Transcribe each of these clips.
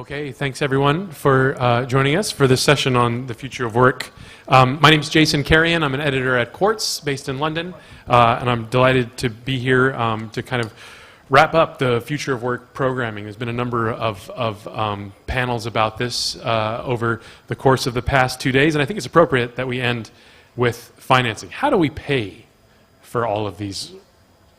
Okay, thanks everyone for joining us for this session on the future of work. My name is Jason Carrion. I'm an editor at Quartz, based in London, and I'm delighted to be here to kind of wrap up the future of work programming. There's been a number of panels about this over the course of the past 2 days, and I think it's appropriate that we end with financing. How do we pay for all of these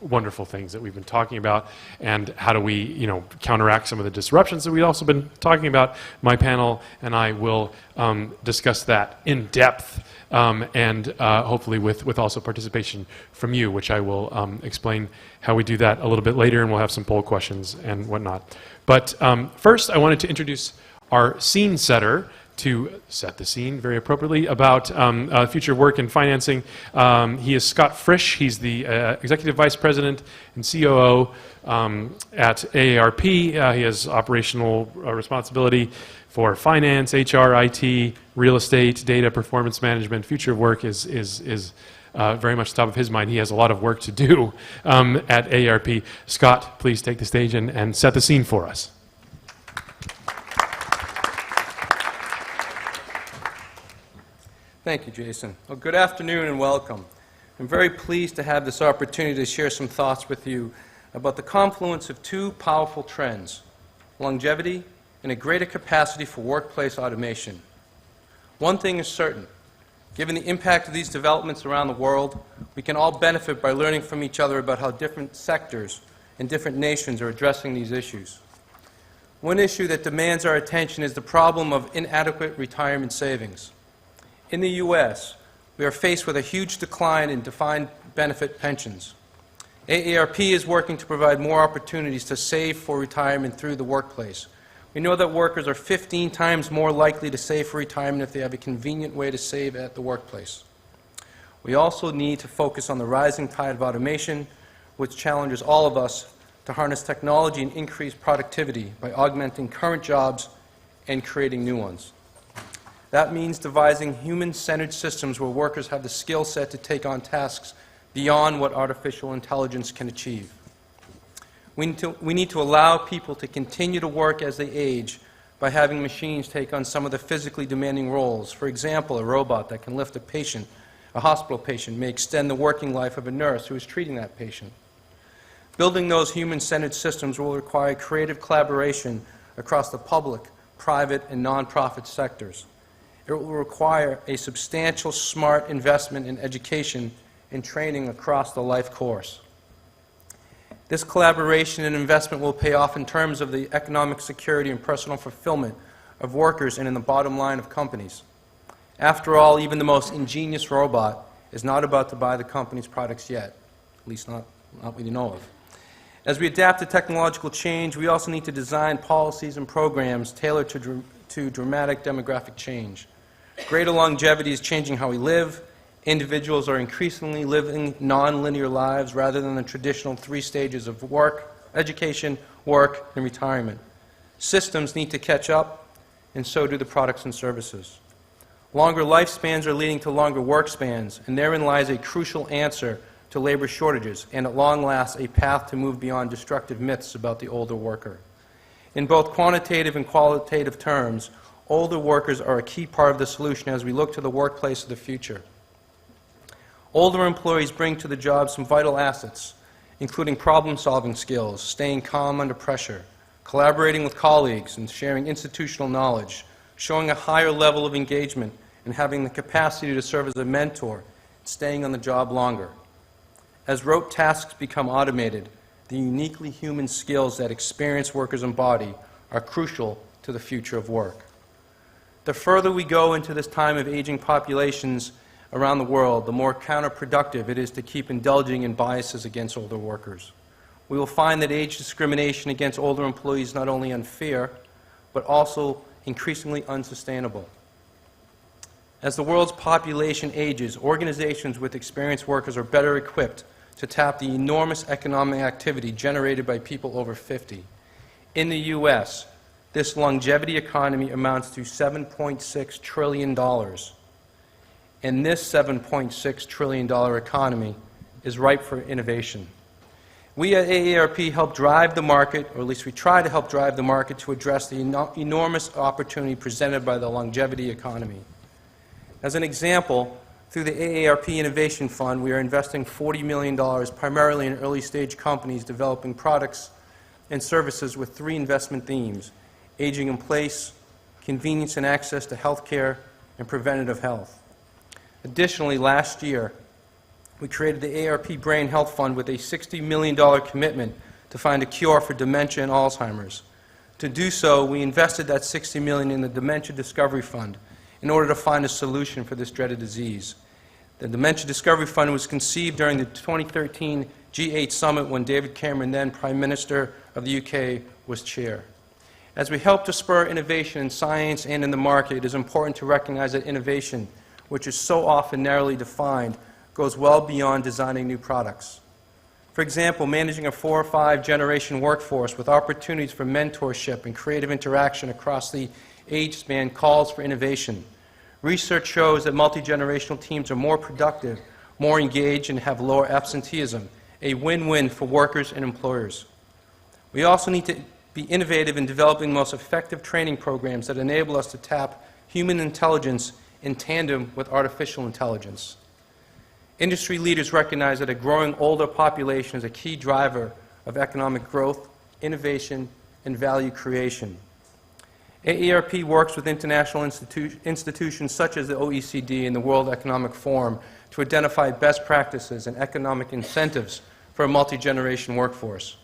wonderful things that we've been talking about, and how do we, counteract some of the disruptions that we've also been talking about? My panel and I will discuss that in depth, and hopefully with also participation from you, which I will explain how we do that a little bit later, and we'll have some poll questions and whatnot. But first, I wanted to introduce our scene setter to set the scene very appropriately about future of work and financing. He is Scott Frisch. He's the Executive Vice President and COO at AARP. He has operational responsibility for finance, HR, IT, real estate, data, performance management. Future of work is very much top of his mind. He has a lot of work to do at AARP. Scott, please take the stage and set the scene for us. Thank you, Jason. Well, good afternoon and welcome. I'm very pleased to have this opportunity to share some thoughts with you about the confluence of two powerful trends: longevity and a greater capacity for workplace automation. One thing is certain: given the impact of these developments around the world, we can all benefit by learning from each other about how different sectors and different nations are addressing these issues. One issue that demands our attention is the problem of inadequate retirement savings. In the U.S., we are faced with a huge decline in defined benefit pensions. AARP is working to provide more opportunities to save for retirement through the workplace. We know that workers are 15 times more likely to save for retirement if they have a convenient way to save at the workplace. We also need to focus on the rising tide of automation, which challenges all of us to harness technology and increase productivity by augmenting current jobs and creating new ones. That means devising human-centered systems where workers have the skill set to take on tasks beyond what artificial intelligence can achieve. We need to allow people to continue to work as they age by having machines take on some of the physically demanding roles. For example, a robot that can lift a patient, a hospital patient, may extend the working life of a nurse who is treating that patient. Building those human-centered systems will require creative collaboration across the public, private, and nonprofit sectors. It will require a substantial, smart investment in education and training across the life course. This collaboration and investment will pay off in terms of the economic security and personal fulfillment of workers and in the bottom line of companies. After all, even the most ingenious robot is not about to buy the company's products yet, at least not we know of. As we adapt to technological change, we also need to design policies and programs tailored to dramatic demographic change. Greater longevity is changing how we live. Individuals are increasingly living non-linear lives rather than the traditional 3 stages of work, education, work, and retirement. Systems need to catch up, and so do the products and services. Longer lifespans are leading to longer work spans, and therein lies a crucial answer to labor shortages, and at long last a path to move beyond destructive myths about the older worker. In both quantitative and qualitative terms, older workers are a key part of the solution as we look to the workplace of the future. Older employees bring to the job some vital assets, including problem-solving skills, staying calm under pressure, collaborating with colleagues, and sharing institutional knowledge, showing a higher level of engagement, and having the capacity to serve as a mentor, staying on the job longer. As rote tasks become automated, the uniquely human skills that experienced workers embody are crucial to the future of work. The further we go into this time of aging populations around the world, the more counterproductive it is to keep indulging in biases against older workers. We will find that age discrimination against older employees is not only unfair, but also increasingly unsustainable. As the world's population ages, organizations with experienced workers are better equipped to tap the enormous economic activity generated by people over 50. In the U.S., this longevity economy amounts to $7.6 trillion. And this $7.6 trillion economy is ripe for innovation. We at AARP help drive the market, or at least we try to help drive the market to address the enormous opportunity presented by the longevity economy. As an example, through the AARP Innovation Fund, we are investing $40 million primarily in early-stage companies developing products and services with 3 investment themes: aging in place, convenience and access to health care, and preventative health. Additionally, last year, we created the AARP Brain Health Fund with a $60 million commitment to find a cure for dementia and Alzheimer's. To do so, we invested that $60 million in the Dementia Discovery Fund in order to find a solution for this dreaded disease. The Dementia Discovery Fund was conceived during the 2013 G8 summit when David Cameron, then Prime Minister of the UK, was chair. As we help to spur innovation in science and in the market, it is important to recognize that innovation, which is so often narrowly defined, goes well beyond designing new products. For example, managing a 4 or 5 generation workforce with opportunities for mentorship and creative interaction across the age span calls for innovation. Research shows that multi-generational teams are more productive, more engaged, and have lower absenteeism, a win-win for workers and employers. We also need to be innovative in developing the most effective training programs that enable us to tap human intelligence in tandem with artificial intelligence. Industry leaders recognize that a growing older population is a key driver of economic growth, innovation, and value creation. AARP works with international institutions such as the OECD and the World Economic Forum to identify best practices and economic incentives for a multi-generation workforce.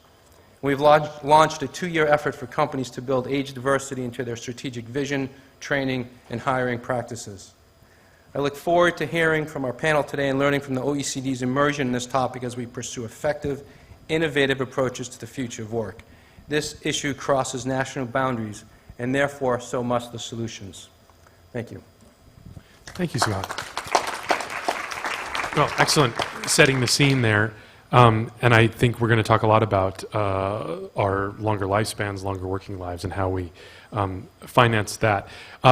We've launched a 2-year effort for companies to build age diversity into their strategic vision, training, and hiring practices. I look forward to hearing from our panel today and learning from the OECD's immersion in this topic as we pursue effective, innovative approaches to the future of work. This issue crosses national boundaries, and therefore, so must the solutions. Thank you. Thank you, Scott. Well, excellent setting the scene there. And I think we're going to talk a lot about our longer lifespans, longer working lives, and how we finance that.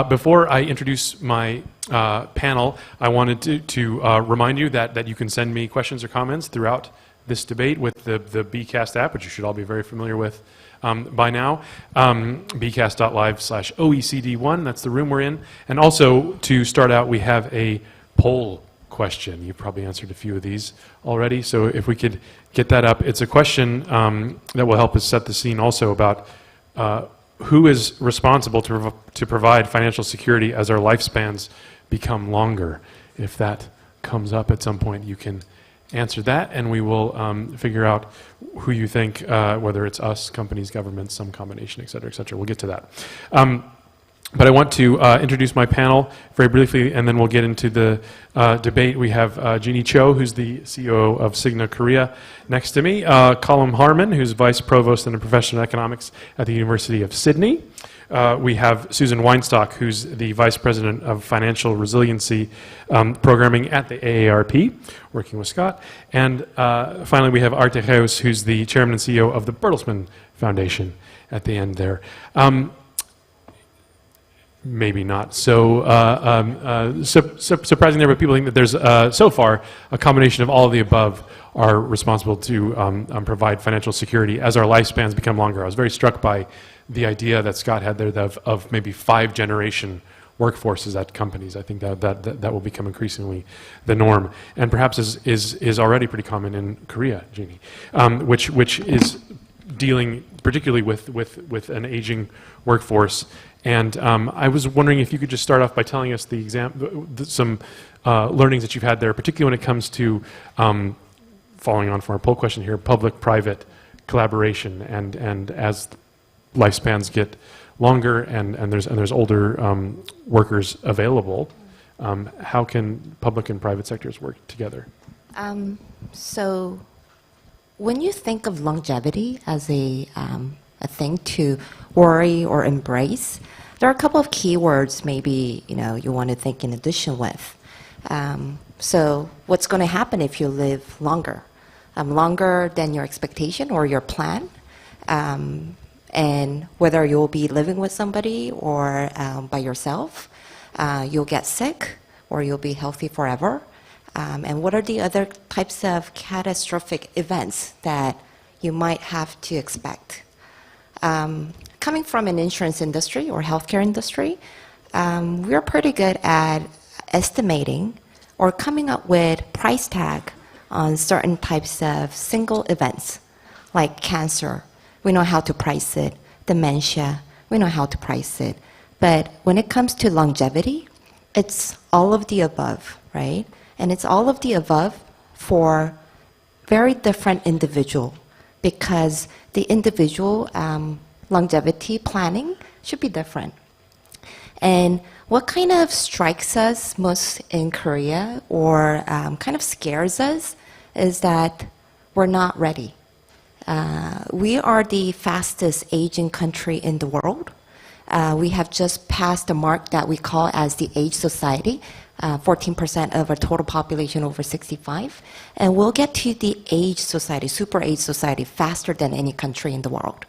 Before I introduce my panel, I wanted to remind you that you can send me questions or comments throughout this debate with the BCast app, which you should all be very familiar with by now. bcast.live/OECD1, that's the room we're in. And also, to start out, we have a poll question. You've probably answered a few of these already, so if we could get that up. It's a question that will help us set the scene also about who is responsible to provide financial security as our lifespans become longer. If that comes up at some point, you can answer that, and we will figure out who you think, whether it's us, companies, governments, some combination, et cetera, et cetera. We'll get to that. But I want to introduce my panel very briefly, and then we'll get into the debate. We have Jeannie Cho, who's the CEO of Cigna Korea, next to me. Colm Harmon, who's Vice Provost in Professional Economics at the University of Sydney. We have Susan Weinstock, who's the Vice President of Financial Resiliency Programming at the AARP, working with Scott. And finally, we have Art de Geus, who's the Chairman and CEO of the Bertelsmann Foundation at the end there. Maybe not so surprising there, but people think that there's, so far, a combination of all of the above are responsible to provide financial security as our lifespans become longer. I was very struck by the idea that Scott had there of maybe 5-generation workforces at companies. I think that will become increasingly the norm, and perhaps is already pretty common in Korea, Jeannie, which is dealing particularly with an aging workforce. And I was wondering if you could just start off by telling us some learnings that you've had there, particularly when it comes to, following on from our poll question here, public-private collaboration, and as lifespans get longer and there's older workers available, how can public and private sectors work together? So when you think of longevity as a thing to worry or embrace, there are a couple of keywords maybe you want to think in addition with. So what's going to happen if you live longer? Longer than your expectation or your plan? And whether you'll be living with somebody or by yourself, you'll get sick or you'll be healthy forever. And what are the other types of catastrophic events that you might have to expect. Coming from an insurance industry or healthcare industry, we're pretty good at estimating or coming up with price tag on certain types of single events, like cancer. We know how to price it. Dementia, we know how to price it. But when it comes to longevity, it's all of the above, right? And it's all of the above for very different individual, because the individual longevity planning should be different. And what kind of strikes us most in Korea, or kind of scares us, is that we're not ready. We are the fastest aging country in the world. We have just passed the mark that we call as the age society, 14% of our total population over 65. And we'll get to the age society, super age society, faster than any country in the world.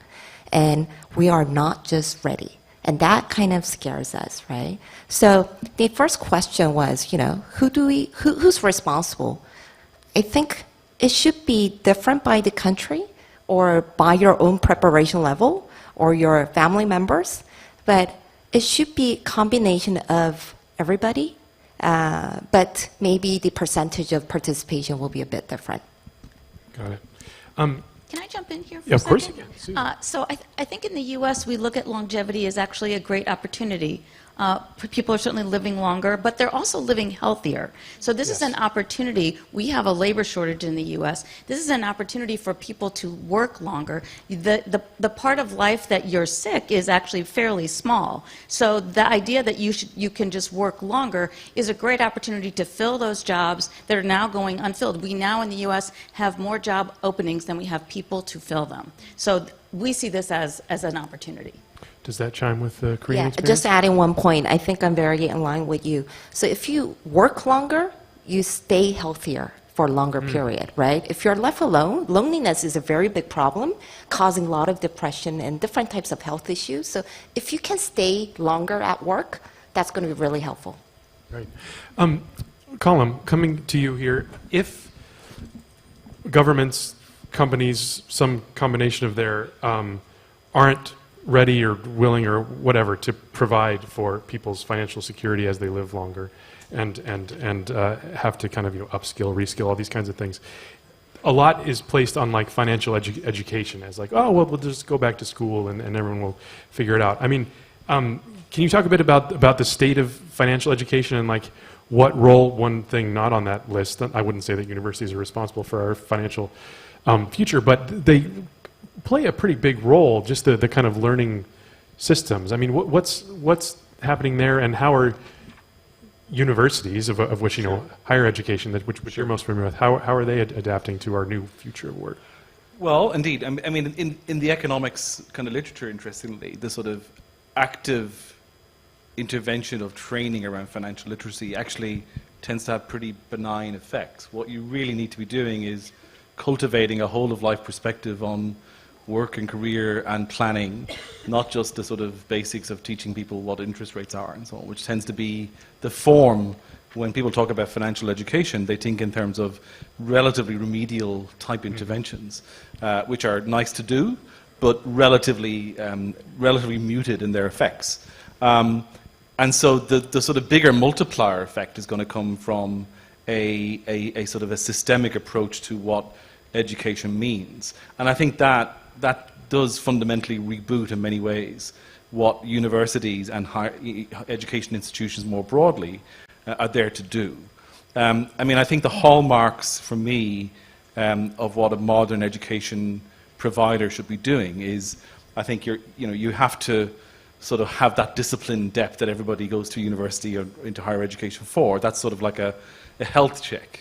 And we are not just ready. And that kind of scares us, right? So the first question was, who's responsible? I think it should be different by the country or by your own preparation level or your family members, but it should be a combination of everybody, but maybe the percentage of participation will be a bit different. Got it. Can I jump in here for Yeah, a of course second? you can. Susan. So I think in the U.S. we look at longevity as actually a great opportunity. People are certainly living longer, but they're also living healthier. So this is Yes. an opportunity. We have a labor shortage in the U.S. This is an opportunity for people to work longer. The part of life that you're sick is actually fairly small. So the idea that you can just work longer is a great opportunity to fill those jobs that are now going unfilled. We now in the U.S. have more job openings than we have people to fill them. So we see this as an opportunity. Does that chime with the Korean Yeah, experience? just adding one point, I think I'm very in line with you. So if you work longer, you stay healthier for a longer period, right? If you're left alone, loneliness is a very big problem, causing a lot of depression and different types of health issues. So if you can stay longer at work, that's going to be really helpful. Right. Colin, coming to you here, if governments, companies, some combination of their aren't ready or willing or whatever to provide for people's financial security as they live longer, and have to kind of upskill, reskill, all these kinds of things. A lot is placed on like financial education as like, oh well, we'll just go back to school and everyone will figure it out. I mean, can you talk a bit about the state of financial education and like what role, one thing not on that list, I wouldn't say that universities are responsible for our financial future, but they play a pretty big role, just the kind of learning systems. I mean, what's happening there, and how are universities, of which, higher education, which you're most familiar with, how are they adapting to our new future of work? Well, indeed. I mean, in the economics kind of literature, interestingly, the sort of active intervention of training around financial literacy actually tends to have pretty benign effects. What you really need to be doing is cultivating a whole-of-life perspective on work and career and planning, not just the sort of basics of teaching people what interest rates are and so on, which tends to be the form. When people talk about financial education, they think in terms of relatively remedial type interventions, which are nice to do, but relatively muted in their effects. And so the sort of bigger multiplier effect is going to come from a sort of a systemic approach to what education means. And I think that does fundamentally reboot in many ways what universities and higher education institutions more broadly are there to do. I mean, I think the hallmarks for me of what a modern education provider should be doing is, I think you have to sort of have that discipline depth that everybody goes to university or into higher education for. That's sort of like a health check.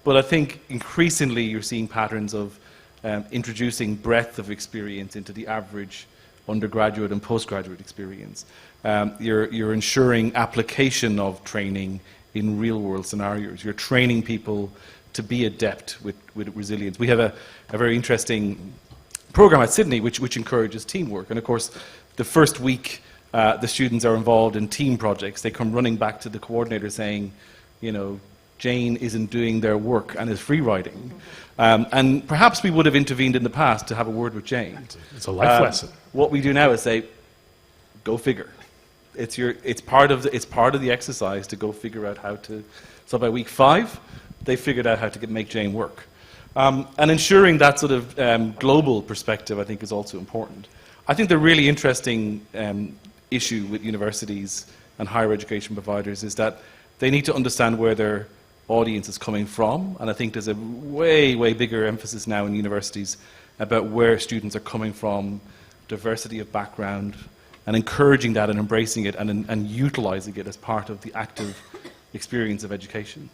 But I think increasingly you're seeing patterns of introducing breadth of experience into the average undergraduate and postgraduate experience. You're ensuring application of training in real-world scenarios. You're training people to be adept with resilience. We have a very interesting program at Sydney which encourages teamwork. And of course, the first week the students are involved in team projects. They come running back to the coordinator saying, Jane isn't doing their work and is free riding. And perhaps we would have intervened in the past to have a word with Jane. It's a life lesson. What we do now is say, go figure. It's part of the exercise to go figure out how to. So by week 5, they figured out how to make Jane work. And ensuring that sort of global perspective, I think, is also important. I think the really interesting issue with universities and higher education providers is that they need to understand where their audience is coming from. And I think there's a way, way bigger emphasis now in universities about where students are coming from, diversity of background, and encouraging that and embracing it and utilizing it as part of the active experience of education.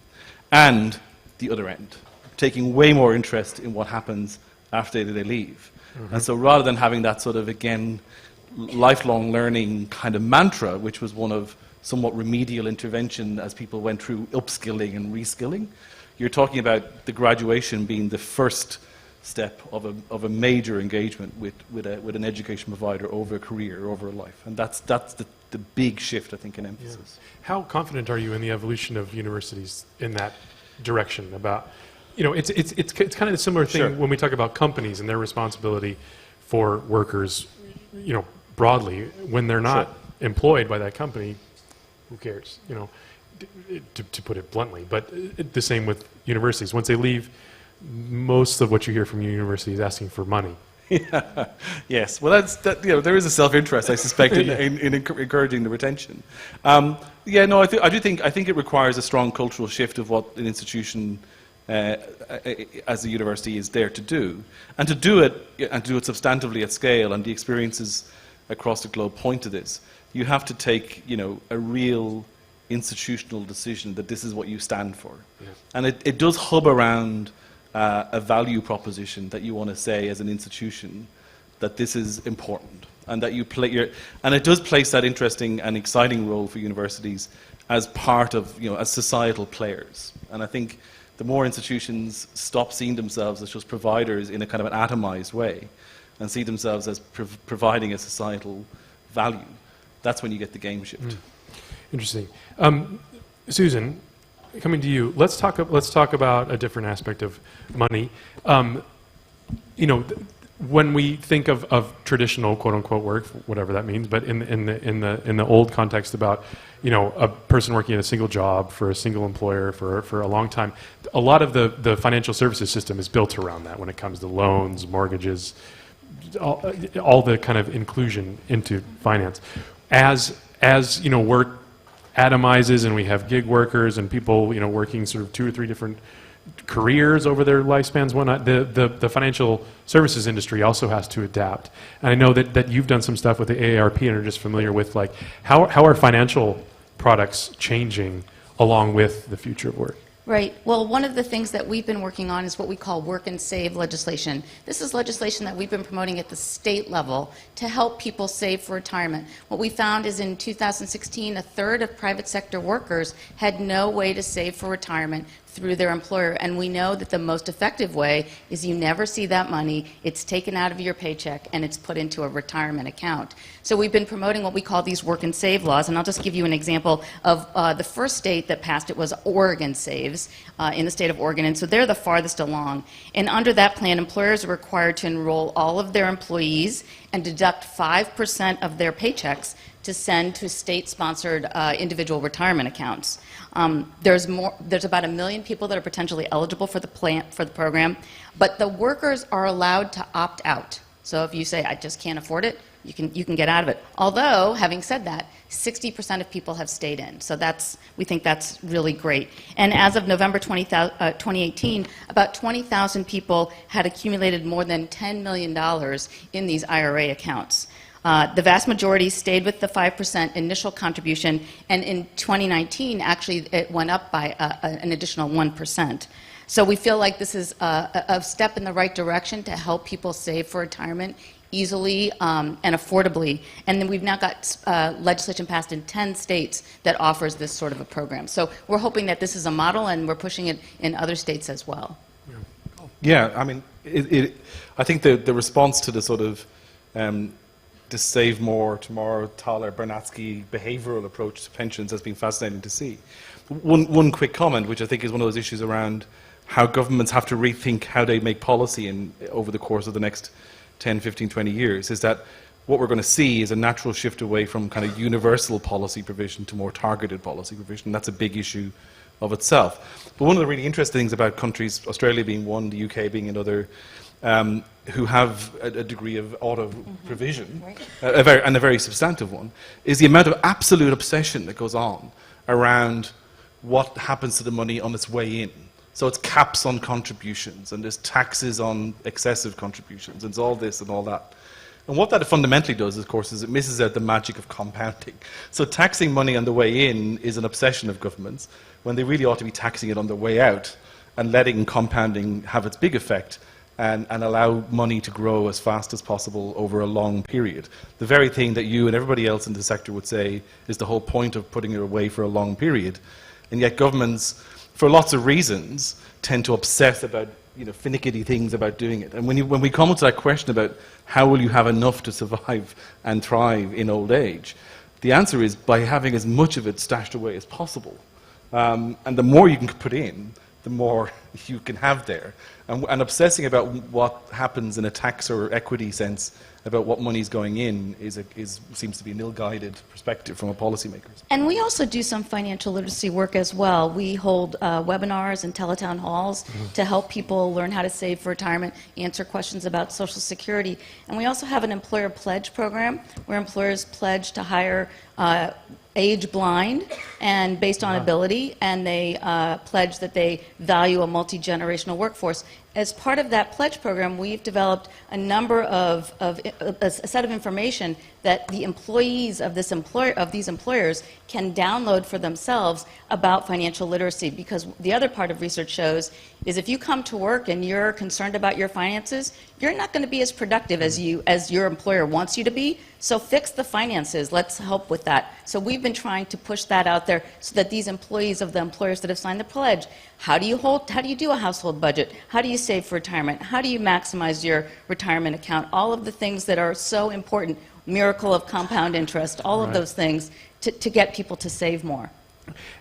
And the other end, taking way more interest in what happens after they leave. Mm-hmm. And so rather than having that sort of, again, lifelong learning kind of mantra, which was one of somewhat remedial intervention as people went through upskilling and reskilling, you're talking about the graduation being the first step of a major engagement with an education provider over a career, over a life. And that's the big shift, I think, in emphasis. Yeah. How confident are you in the evolution of universities in that direction? About, it's kind of a similar thing. Sure. When we talk about companies and their responsibility for workers, broadly, when they're not employed by that company, who cares? To put it bluntly. But the same with universities. Once they leave, most of what you hear from university is asking for money. Yeah. Yes. Well, there is a self-interest, I suspect, in encouraging the retention. I think it requires a strong cultural shift of what an institution, as a university, is there to do, and to do it substantively at scale. And the experiences across the globe point to this. You have to take, a real institutional decision that this is what you stand for, and it does hub around a value proposition that you want to say as an institution that this is important, and that you play and it does place that interesting and exciting role for universities as part of, as societal players. And I think the more institutions stop seeing themselves as just providers in a kind of an atomized way, and see themselves as providing a societal value, that's when you get the game shift. Interesting. Susan, coming to you, let's talk about a different aspect of money. When we think of traditional quote unquote work, whatever that means, but in the old context about a person working in a single job for a single employer for a long time, a lot of the financial services system is built around that when it comes to loans, mortgages, all the kind of inclusion into finance. As work atomizes and we have gig workers and people working sort of 2 or 3 different careers over their lifespans, the financial services industry also has to adapt. And I know that you've done some stuff with the AARP and are just familiar with how are financial products changing along with the future of work? Right. Well, one of the things that we've been working on is what we call work and save legislation. This is legislation that we've been promoting at the state level to help people save for retirement. What we found is in 2016, a third of private sector workers had no way to save for retirement through their employer. And we know that the most effective way is you never see that money, it's taken out of your paycheck, and it's put into a retirement account. So we've been promoting what we call these work and save laws, and I'll just give you an example of the first state that passed it was Oregon Saves in the state of Oregon, and so they're the farthest along. And under that plan, employers are required to enroll all of their employees and deduct 5% of their paychecks to send to state-sponsored individual retirement accounts. There's about 1 million people that are potentially eligible for the program, but the workers are allowed to opt out. So if you say, I just can't afford it, you can get out of it. Although, having said that, 60% of people have stayed in. So we think that's really great. And as of November 2018, about 20,000 people had accumulated more than $10 million in these IRA accounts. The vast majority stayed with the 5% initial contribution, and in 2019, actually, it went up by an additional 1%. So we feel like this is a step in the right direction to help people save for retirement easily and affordably. And then we've now got legislation passed in 10 states that offers this sort of a program. So we're hoping that this is a model, and we're pushing it in other states as well. Yeah, I mean, I think the response to the sort of this save more tomorrow, Thaler, Bernatsky behavioral approach to pensions has been fascinating to see. One quick comment, which I think is one of those issues around how governments have to rethink how they make policy over the course of the next 10, 15, 20 years, is that what we're going to see is a natural shift away from kind of universal policy provision to more targeted policy provision. That's a big issue of itself. But one of the really interesting things about countries, Australia being one, the UK being another, who have a degree of auto provision, and a very substantive one, is the amount of absolute obsession that goes on around what happens to the money on its way in. So it's caps on contributions, and there's taxes on excessive contributions, and it's all this and all that. And what that fundamentally does, of course, is it misses out the magic of compounding. So taxing money on the way in is an obsession of governments, when they really ought to be taxing it on the way out and letting compounding have its big effect and allow money to grow as fast as possible over a long period. The very thing that you and everybody else in the sector would say is the whole point of putting it away for a long period. And yet governments, for lots of reasons, tend to obsess about finicky things about doing it. And when we come to that question about how will you have enough to survive and thrive in old age, the answer is by having as much of it stashed away as possible. And the more you can put in, the more you can have there. And obsessing about what happens in a tax or equity sense about what money's going in seems to be an ill-guided perspective from a policymaker. And we also do some financial literacy work as well. We hold webinars and teletown halls to help people learn how to save for retirement, answer questions about Social Security. And we also have an employer pledge program where employers pledge to hire age blind and based on ability, and they pledge that they value a multi-generational workforce. As part of that pledge program, we've developed a number of a set of information that the employees of these employers can download for themselves about financial literacy. Because the other part of research shows is if you come to work and you're concerned about your finances, you're not going to be as productive as your employer wants you to be. So fix the finances. Let's help with that. So we've been trying to push that out there so that these employees of the employers that have signed the pledge, how do you do a household budget? How do you save for retirement? How do you maximize your retirement account? All of the things that are so important, miracle of compound interest, all of those things to get people to save more.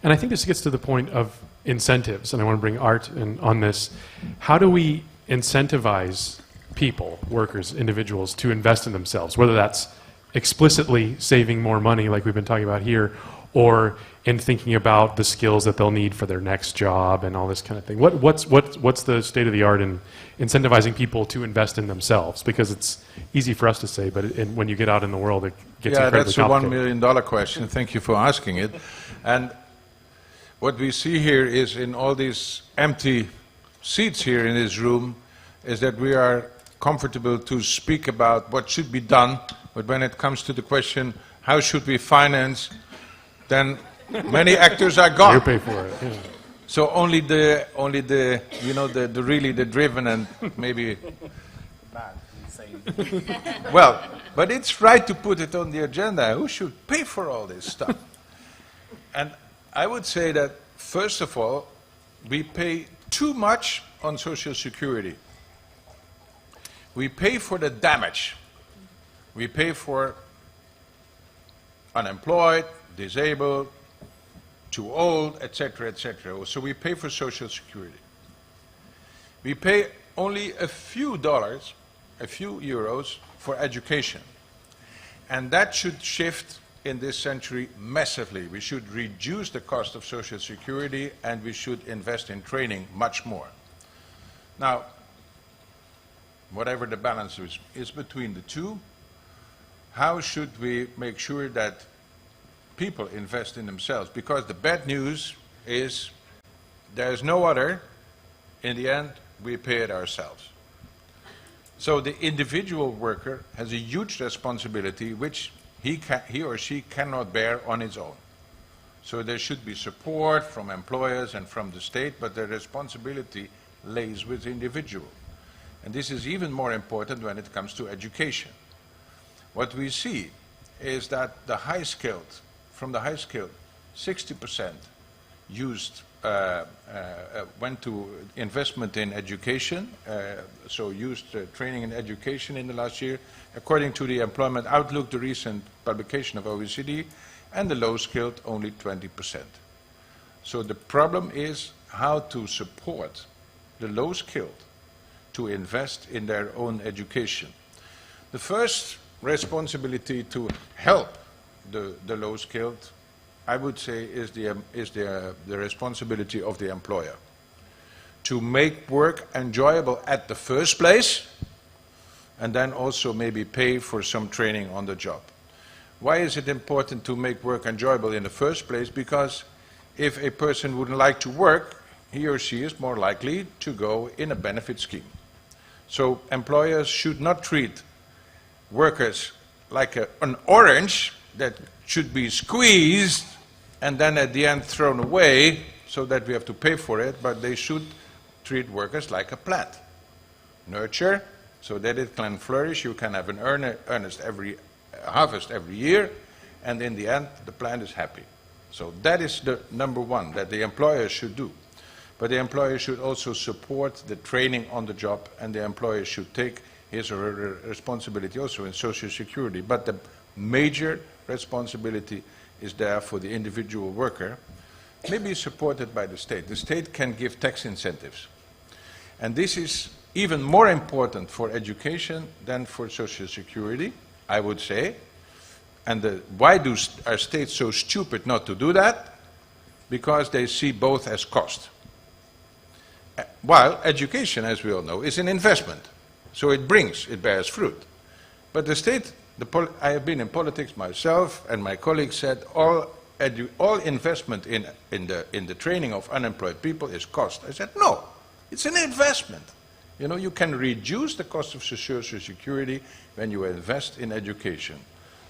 And I think this gets to the point of incentives, and I want to bring Art in on this. How do we incentivize people, workers, individuals, to invest in themselves, whether that's explicitly saving more money like we've been talking about here, or in thinking about the skills that they'll need for their next job and all this kind of thing? What's the state of the art in incentivizing people to invest in themselves? Because it's easy for us to say, but when you get out in the world, it gets incredibly complicated. Yeah, that's a $1 million question. Thank you for asking it. And what we see here is in all these empty seats here in this room is that we are comfortable to speak about what should be done, but when it comes to the question, how should we finance, then many actors are gone. You pay for it. Yeah. So only the really the driven and maybe well, but it's right to put it on the agenda. Who should pay for all this stuff? And I would say that first of all, we pay too much on Social Security. We pay for the damage. We pay for unemployed, disabled, too old, etc., etc. So we pay for Social Security. We pay only a few dollars, a few euros for education. And that should shift in this century massively. We should reduce the cost of Social Security and we should invest in training much more. Now, whatever the balance is between the two, how should we make sure that people invest in themselves? Because the bad news is there's no other. In the end, we pay it ourselves. So the individual worker has a huge responsibility which he or she cannot bear on its own. So there should be support from employers and from the state, but the responsibility lays with the individual. And this is even more important when it comes to education. What we see is that from the high skilled, 60% used went to investment in education, so used training in education in the last year, according to the Employment Outlook, the recent publication of OECD, and the low-skilled only 20%. So the problem is how to support the low-skilled to invest in their own education. The first responsibility to help the low-skilled, I would say, is the responsibility of the employer. To make work enjoyable at the first place, and then also maybe pay for some training on the job. Why is it important to make work enjoyable in the first place? Because if a person wouldn't like to work, he or she is more likely to go in a benefit scheme. So employers should not treat workers like an orange that should be squeezed and then at the end thrown away so that we have to pay for it, but they should treat workers like a plant. Nurture so that it can flourish. You can have an harvest every year, and in the end the plant is happy. So that is the number one that the employer should do. But the employer should also support the training on the job, and the employer should take his or her responsibility also in Social Security. But the major responsibility is there for the individual worker, maybe supported by the state. The state can give tax incentives. And this is even more important for education than for Social Security, I would say. And why are states so stupid not to do that? Because they see both as cost. While education, as we all know, is an investment. So it bears fruit. But the state, I have been in politics myself, and my colleagues said all investment in the training of unemployed people is cost. I said, no, it's an investment. You know, you can reduce the cost of Social Security when you invest in education.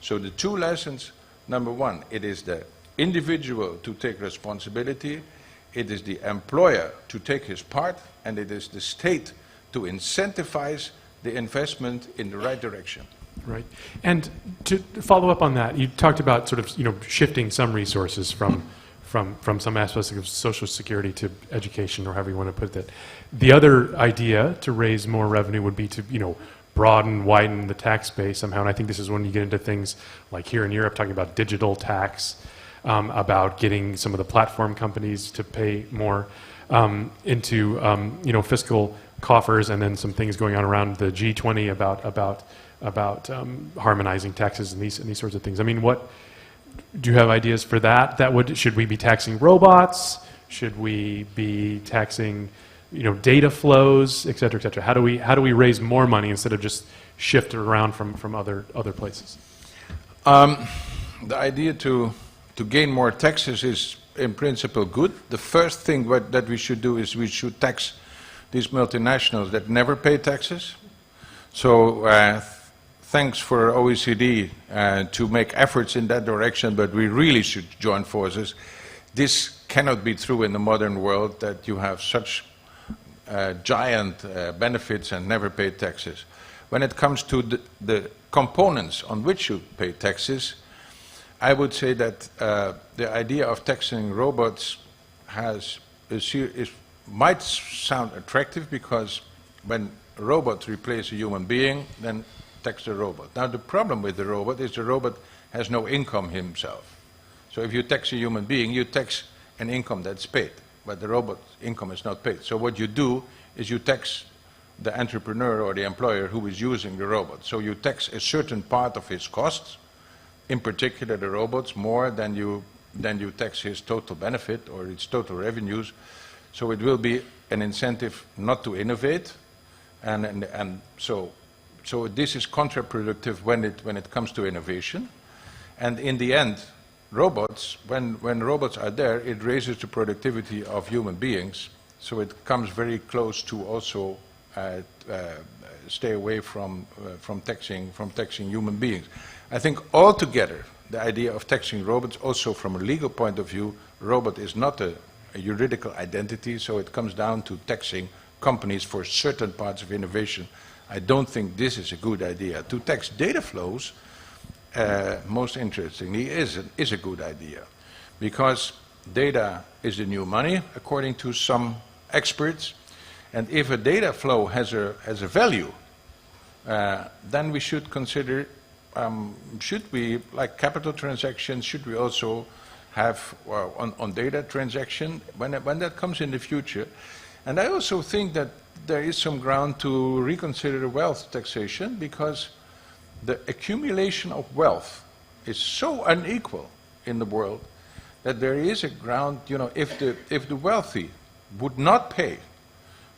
So the two lessons, number one, it is the individual to take responsibility, it is the employer to take his part, and it is the state to incentivize the investment in the right direction. Right. And to follow up on that, you talked about sort of, shifting some resources from some aspects of Social Security to education, or however you want to put it. The other idea to raise more revenue would be to, broaden, widen the tax base somehow. And I think this is when you get into things like here in Europe, talking about digital tax, about getting some of the platform companies to pay more into, fiscal coffers, and then some things going on around the G20 about harmonizing taxes and these sorts of things. I mean, do you have ideas for that? Should we be taxing robots? Should we be taxing, data flows, et cetera, et cetera? How do we raise more money instead of just shift it around from other places? The idea to gain more taxes is in principle good. The first thing that we should do is we should tax these multinationals that never pay taxes. So thanks for OECD to make efforts in that direction, but we really should join forces. This cannot be true in the modern world, that you have such giant benefits and never pay taxes. When it comes to the components on which you pay taxes, I would say that the idea of taxing robots might sound attractive, because when a robot replaces a human being, then tax the robot. Now the problem with the robot is the robot has no income himself. So if you tax a human being, you tax an income that's paid, but the robot income is not paid. So what you do is you tax the entrepreneur or the employer who is using the robot. So you tax a certain part of his costs, in particular the robots, more than you tax his total benefit or its total revenues. So it will be an incentive not to innovate, and so this is counterproductive when it comes to innovation. And in the end, robots, when robots are there, it raises the productivity of human beings. So it comes very close to also stay away from taxing human beings. I think altogether, the idea of taxing robots, also from a legal point of view, robot is not a juridical identity, so it comes down to taxing companies for certain parts of innovation. I don't think this is a good idea. To tax data flows, most interestingly, is a good idea, because data is the new money, according to some experts. And if a data flow has a value, then we should consider, should we, like capital transactions, should we also have on data transaction when that comes in the future? And I also think that there is some ground to reconsider wealth taxation, because the accumulation of wealth is so unequal in the world that there is a ground, you know, if the wealthy would not pay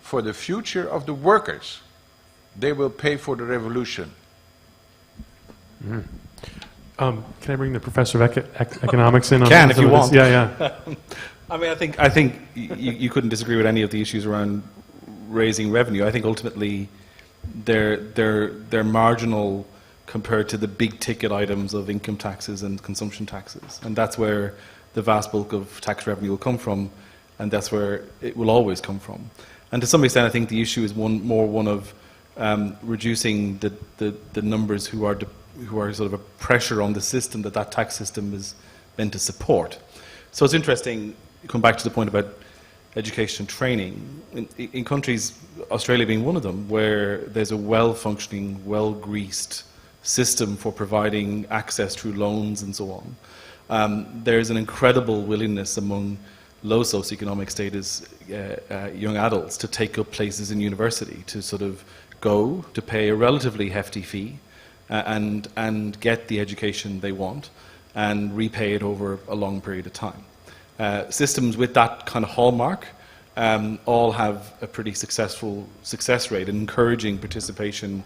for the future of the workers, they will pay for the revolution. Can I bring the professor of economics in on Can, if some you of this? want. Yeah, yeah. I mean, I think you couldn't disagree with any of the issues around raising revenue. I think ultimately they're marginal compared to the big ticket items of income taxes and consumption taxes, and that's where the vast bulk of tax revenue will come from, and that's where it will always come from. And to some extent, I think the issue is one of reducing the numbers who are sort of a pressure on the system that tax system is meant to support. So it's interesting, come back to the point about education and training, in countries, Australia being one of them, where there's a well-functioning, well-greased system for providing access through loans and so on. There's an incredible willingness among low socioeconomic status young adults to take up places in university, to sort of go, to pay a relatively hefty fee, and get the education they want, and repay it over a long period of time. Systems with that kind of hallmark all have a pretty successful success rate, encouraging participation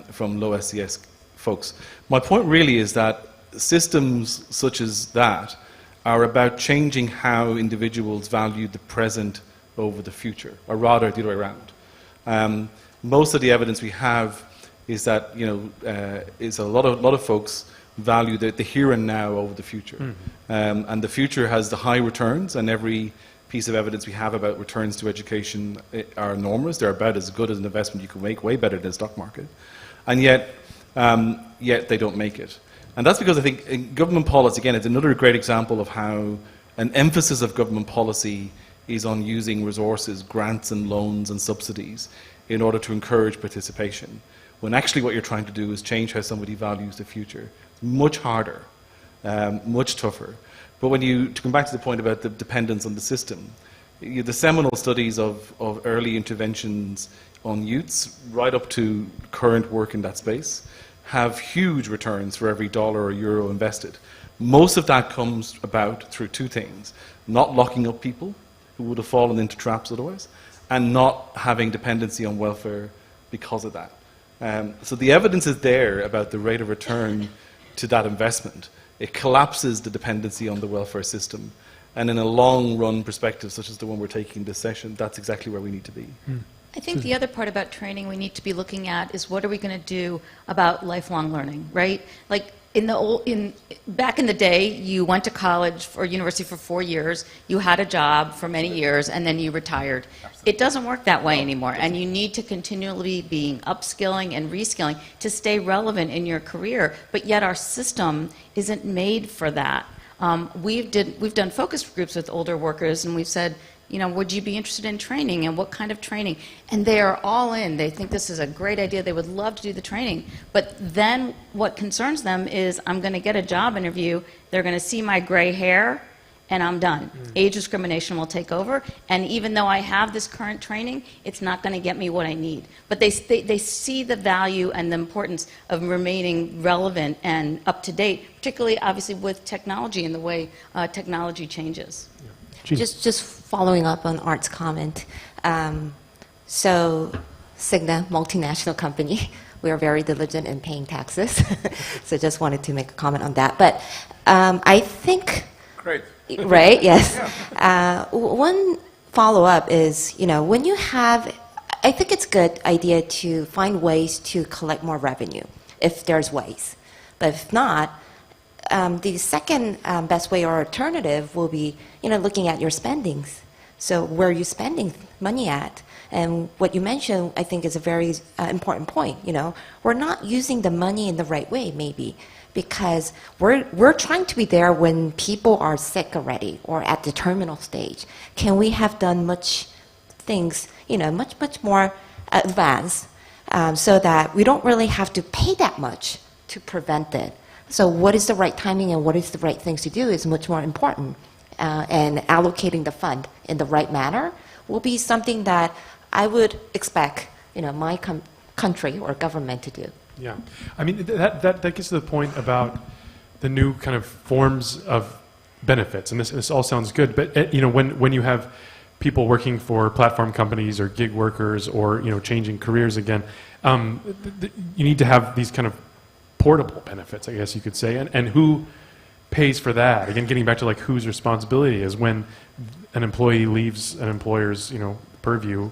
from low SES folks. My point really is that systems such as that are about changing how individuals value the present over the future, or rather the other way around. Most of the evidence we have is that, you know, is a lot of folks value the here and now over the future. Mm-hmm. And the future has the high returns, and every piece of evidence we have about returns to education are enormous. They're about as good as an investment you can make, way better than the stock market. And yet they don't make it. And that's because I think in government policy, again, it's another great example of how an emphasis of government policy is on using resources, grants and loans and subsidies in order to encourage participation, when actually what you're trying to do is change how somebody values the future. It's much harder, much tougher. But to come back to the point about the dependence on the system, the seminal studies of early interventions on youths, right up to current work in that space, have huge returns for every dollar or euro invested. Most of that comes about through two things: not locking up people who would have fallen into traps otherwise, and not having dependency on welfare because of that. So the evidence is there about the rate of return to that investment. It collapses the dependency on the welfare system. And in a long-run perspective, such as the one we're taking this session, that's exactly where we need to be. I think the other part about training we need to be looking at is what are we going to do about lifelong learning, right? Like back in the day, you went to college or university for 4 years, you had a job for many years, and then you retired. Absolutely. It doesn't work that way anymore, and you need to continually be upskilling and reskilling to stay relevant in your career, but yet our system isn't made for that. We've done focus groups with older workers, and we've said, you know, would you be interested in training, and what kind of training? And they are all in. They think this is a great idea. They would love to do the training. But then what concerns them is I'm going to get a job interview. They're going to see my gray hair, and I'm done. Age discrimination will take over. And even though I have this current training, it's not going to get me what I need. But they see the value and the importance of remaining relevant and up to date, particularly, obviously, with technology and the way technology changes. Just following up on Art's comment. So Cigna, multinational company, we are very diligent in paying taxes. So just wanted to make a comment on that. But I think... Great. Right, yes. Yeah. One follow-up is, you know, when you have... I think it's a good idea to find ways to collect more revenue, if there's ways. But if not, the second best way or alternative will be, you know, looking at your spendings. So where are you spending money at? And what you mentioned, I think, is a very important point. We're not using the money in the right way, maybe, because we're trying to be there when people are sick already or at the terminal stage. Can we have done much things, much more advanced, so that we don't really have to pay that much to prevent it? So what is the right timing and what is the right things to do is much more important. And allocating the fund in the right manner will be something that I would expect, my country or government to do. Yeah, I mean that gets to the point about the new kind of forms of benefits, and this all sounds good, but when you have people working for platform companies or gig workers or changing careers again, you need to have these kind of portable benefits, I guess you could say, and who pays for that? Again, getting back to like whose responsibility is when an employee leaves an employer's purview.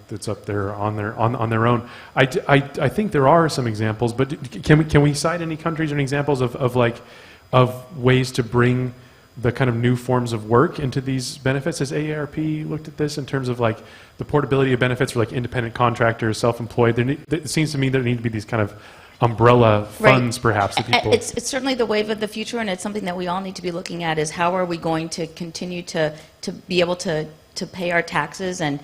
That's up there on their own. I think there are some examples, but can we cite any countries or any examples of ways to bring the kind of new forms of work into these benefits? Has AARP looked at this in terms of like the portability of benefits for like independent contractors, self-employed? It seems to me there need to be these kind of umbrella funds, Right. perhaps, that people. It's certainly the wave of the future, and it's something that we all need to be looking at. Is how are we going to continue to be able to pay our taxes and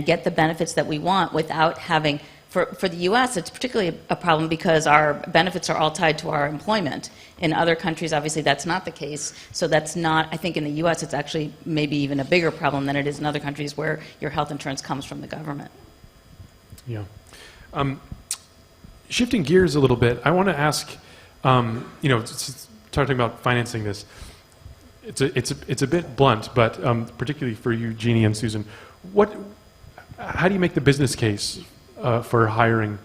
get the benefits that we want without having, for the U.S., it's particularly a problem because our benefits are all tied to our employment. In other countries, obviously, that's not the case. So that's not, I think in the U.S., it's actually maybe even a bigger problem than it is in other countries where your health insurance comes from the government. Yeah. Shifting gears a little bit, I want to ask, talking about financing this, it's a bit blunt, but particularly for you, Jeannie and Susan, how do you make the business case for hiring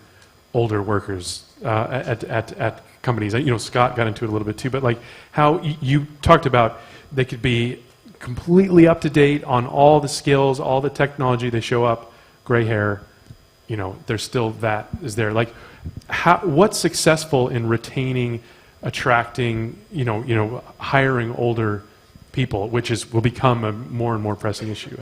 older workers at companies? Scott got into it a little bit too, but like how you talked about, they could be completely up to date on all the skills, all the technology. They show up, gray hair, there's still that is there. Like, what's successful in retaining, attracting, hiring older people, which will become a more and more pressing issue.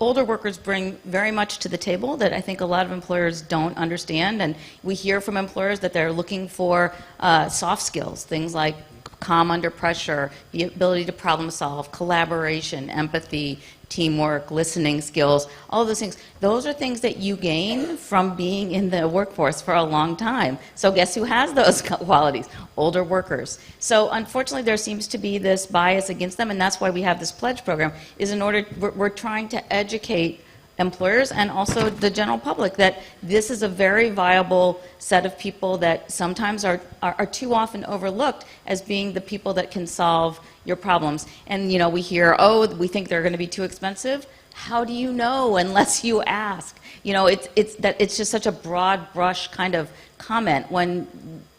Older workers bring very much to the table that I think a lot of employers don't understand, and we hear from employers that they're looking for soft skills, things like calm under pressure, the ability to problem solve, collaboration, empathy, teamwork, listening skills, all of those things. Those are things that you gain from being in the workforce for a long time. So guess who has those qualities? Older workers. So unfortunately, there seems to be this bias against them, and that's why we have this pledge program, is we're trying to educate employers and also the general public that this is a very viable set of people that sometimes are too often overlooked as being the people that can solve your problems. And we hear, we think they're going to be too expensive. How do you know unless you ask? It's just such a broad brush kind of comment when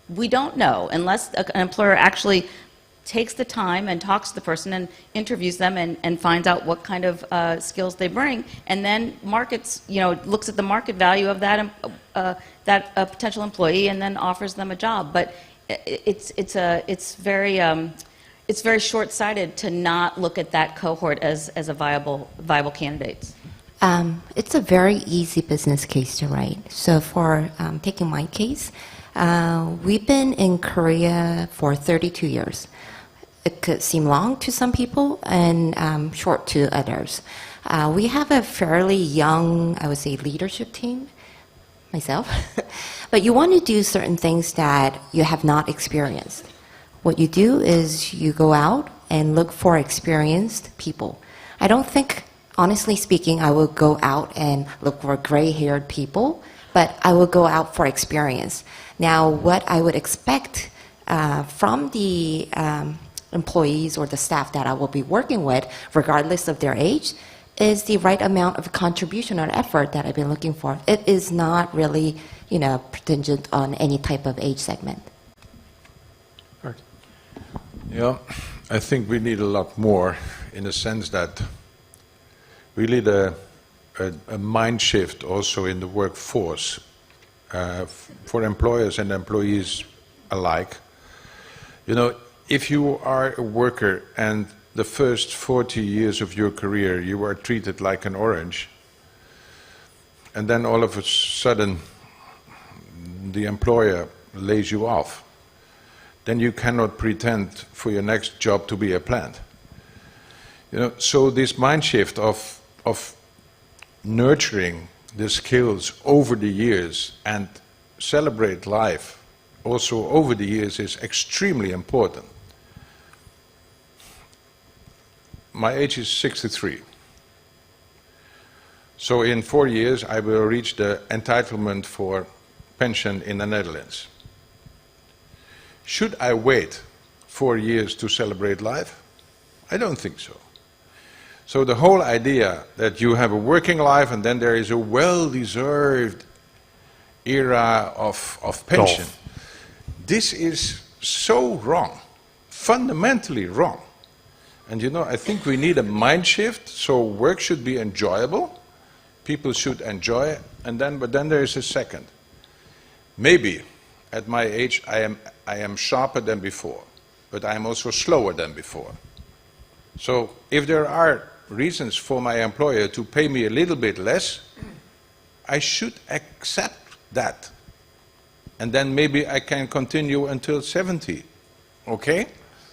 we don't know unless an employer actually takes the time and talks to the person and interviews them and finds out what kind of skills they bring, and then looks at the market value of that potential employee and then offers them a job. But it's very short-sighted to not look at that cohort as a viable candidate. It's a very easy business case to write. So for taking my case, we've been in Korea for 32 years. It could seem long to some people and short to others. We have a fairly young, I would say, leadership team, myself. But you want to do certain things that you have not experienced. What you do is you go out and look for experienced people. I don't think, honestly speaking, I will go out and look for gray-haired people, but I will go out for experience. Now, what I would expect from the employees or the staff that I will be working with, regardless of their age, is the right amount of contribution or effort that I've been looking for. It is not really, contingent on any type of age segment. Art. Yeah, I think we need a lot more in the sense that we need a mind shift also in the workforce for employers and employees alike. If you are a worker and the first 40 years of your career you are treated like an orange, and then all of a sudden the employer lays you off, then you cannot pretend for your next job to be a plant. You know, so this mind shift of nurturing the skills over the years and celebrate life also over the years is extremely important. My age is 63. So in 4 years I will reach the entitlement for pension in the Netherlands. Should I wait 4 years to celebrate life? I don't think so. So the whole idea that you have a working life and then there is a well-deserved era of pension, this is so wrong, fundamentally wrong. And you know, I think we need a mind shift, so work should be enjoyable, people should enjoy it, but then there is a second. Maybe at my age I am sharper than before, but I am also slower than before. So if there are reasons for my employer to pay me a little bit less, I should accept that. And then maybe I can continue until 70, okay?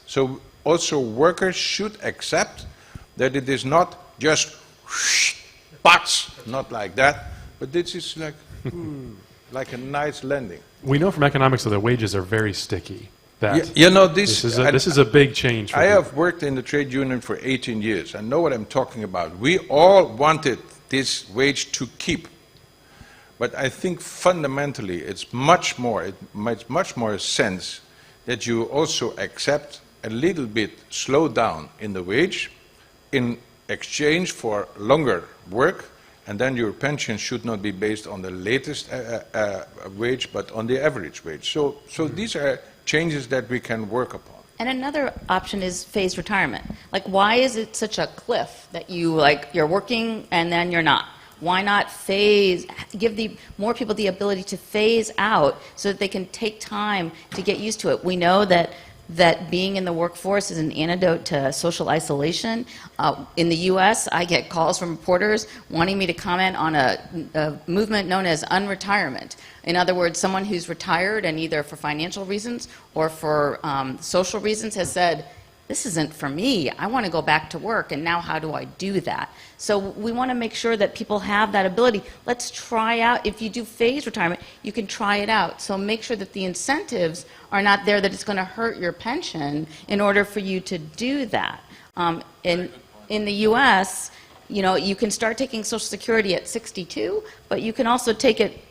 So also workers should accept that it is not just bots, not like that, but this is like, like a nice landing. We know from economics that the wages are very sticky. That You know, this is a big change for I people. have worked in the trade union for 18 years. I know what I'm talking about. We all wanted this wage to keep. But I think fundamentally it makes much more sense that you also accept a little bit slow down in the wage in exchange for longer work, and then your pension should not be based on the latest wage but on the average wage. So these are changes that we can work upon. And another option is phased retirement. Like, why is it such a cliff that you're working and then you're not? Why not give more people the ability to phase out so that they can take time to get used to it? We know that being in the workforce is an antidote to social isolation. In the U.S., I get calls from reporters wanting me to comment on a movement known as unretirement. In other words, someone who's retired and either for financial reasons or for social reasons has said, this isn't for me, I want to go back to work, and now how do I do that? So we want to make sure that people have that ability. Let's try out, if you do phased retirement, you can try it out. So make sure that the incentives are not there, that it's going to hurt your pension in order for you to do that. In the U.S., you know, you can start taking Social Security at 62, but you can also take it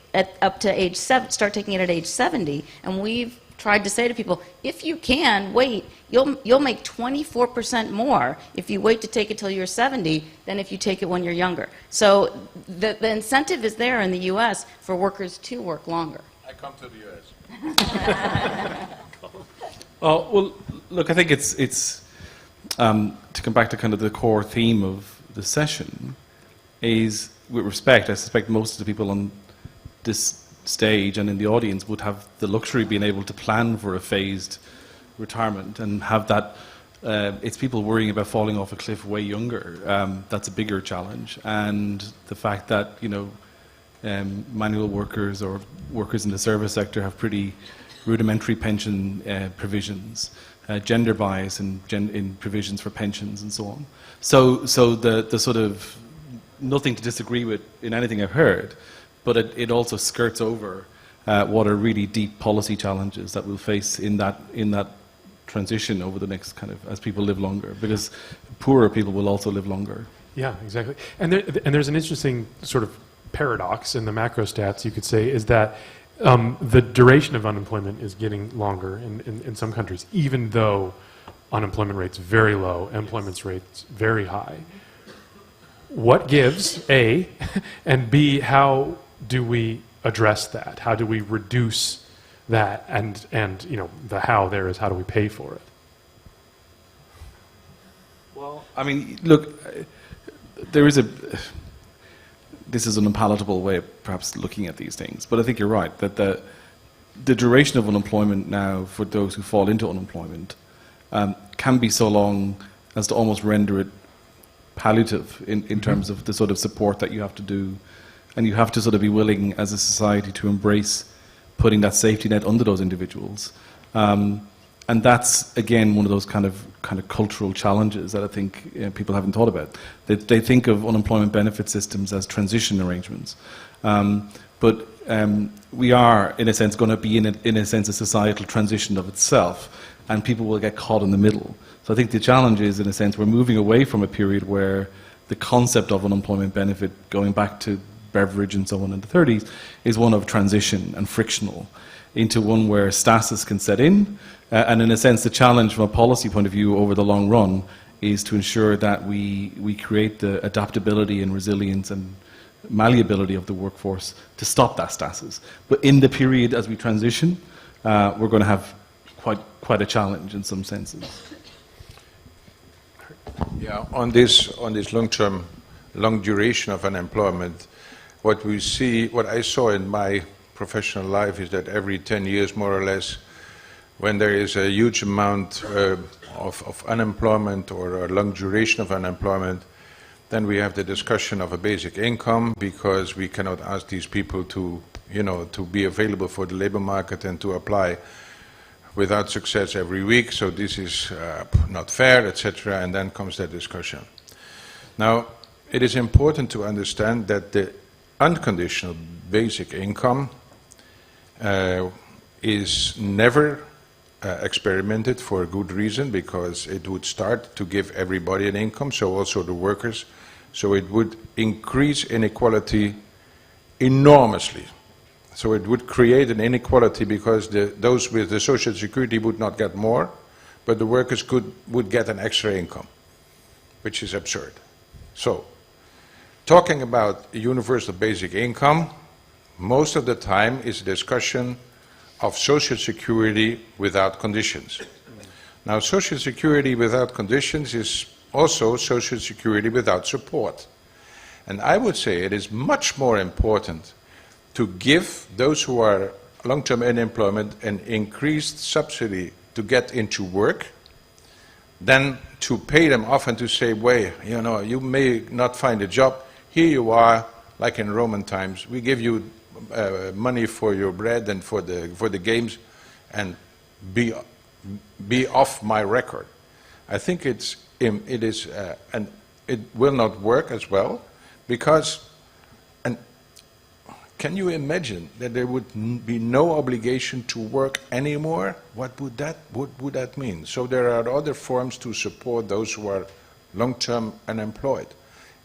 up to age 7, start taking it at age 70, and we've tried to say to people, if you can wait, you'll make 24% more if you wait to take it till you're 70 than if you take it when you're younger. So the incentive is there in the U.S. for workers to work longer. I come to the U.S. Well, look, I think it's to come back to kind of the core theme of the session is, with respect, I suspect most of the people on this stage and in the audience would have the luxury of being able to plan for a phased retirement and have that. It's people worrying about falling off a cliff way younger. That's a bigger challenge, and the fact that, you know, manual workers or workers in the service sector have pretty rudimentary pension provisions, gender bias in provisions for pensions and so on. So the sort of, nothing to disagree with in anything I've heard, but it also skirts over what are really deep policy challenges that we'll face in that transition over the next kind of, as people live longer, because poorer people will also live longer. Yeah, exactly. And there's an interesting sort of paradox in the macro stats, you could say, is that the duration of unemployment is getting longer in some countries, even though unemployment rate's very low, employment rate's very high. What gives, A, and B, how do we address that? How do we reduce that? And you know, the how there is, how do we pay for it? Well, I mean, look, this is an unpalatable way of perhaps looking at these things, but I think you're right, that the duration of unemployment now for those who fall into unemployment can be so long as to almost render it palliative in terms of the sort of support that you have to do. And you have to sort of be willing as a society to embrace putting that safety net under those individuals. And that's, again, one of those kind of cultural challenges that I think people haven't thought about. They think of unemployment benefit systems as transition arrangements. But we are, in a sense, going to be, in a sense, a societal transition of itself, and people will get caught in the middle. So I think the challenge is, in a sense, we're moving away from a period where the concept of unemployment benefit, going back to Beveridge and so on in the 30s, is one of transition and frictional, into one where stasis can set in. And in a sense, the challenge from a policy point of view over the long run is to ensure that we create the adaptability and resilience and malleability of the workforce to stop that stasis. But in the period as we transition, we're going to have quite a challenge in some senses. Yeah, on this long-term, long duration of unemployment, what I saw in my professional life is that every 10 years, more or less, when there is a huge amount of unemployment or a long duration of unemployment, then we have the discussion of a basic income, because we cannot ask these people to be available for the labor market and to apply without success every week. So this is not fair, etc. And then comes that discussion. Now, it is important to understand that the unconditional basic income is never experimented for a good reason, because it would start to give everybody an income, so also the workers. So it would increase inequality enormously. So it would create an inequality, because those with the Social Security would not get more, but the workers would get an extra income, which is absurd. So, talking about universal basic income, most of the time is a discussion of Social Security without conditions. Now, Social Security without conditions is also Social Security without support. And I would say it is much more important to give those who are long-term unemployment an increased subsidy to get into work than to pay them off and to say, wait, you may not find a job, here you are, like in Roman times, we give you money for your bread and for the games, and be off my record. I think it is, and it will not work as well, because, and can you imagine that there would be no obligation to work anymore? What would that mean? So there are other forms to support those who are long-term unemployed,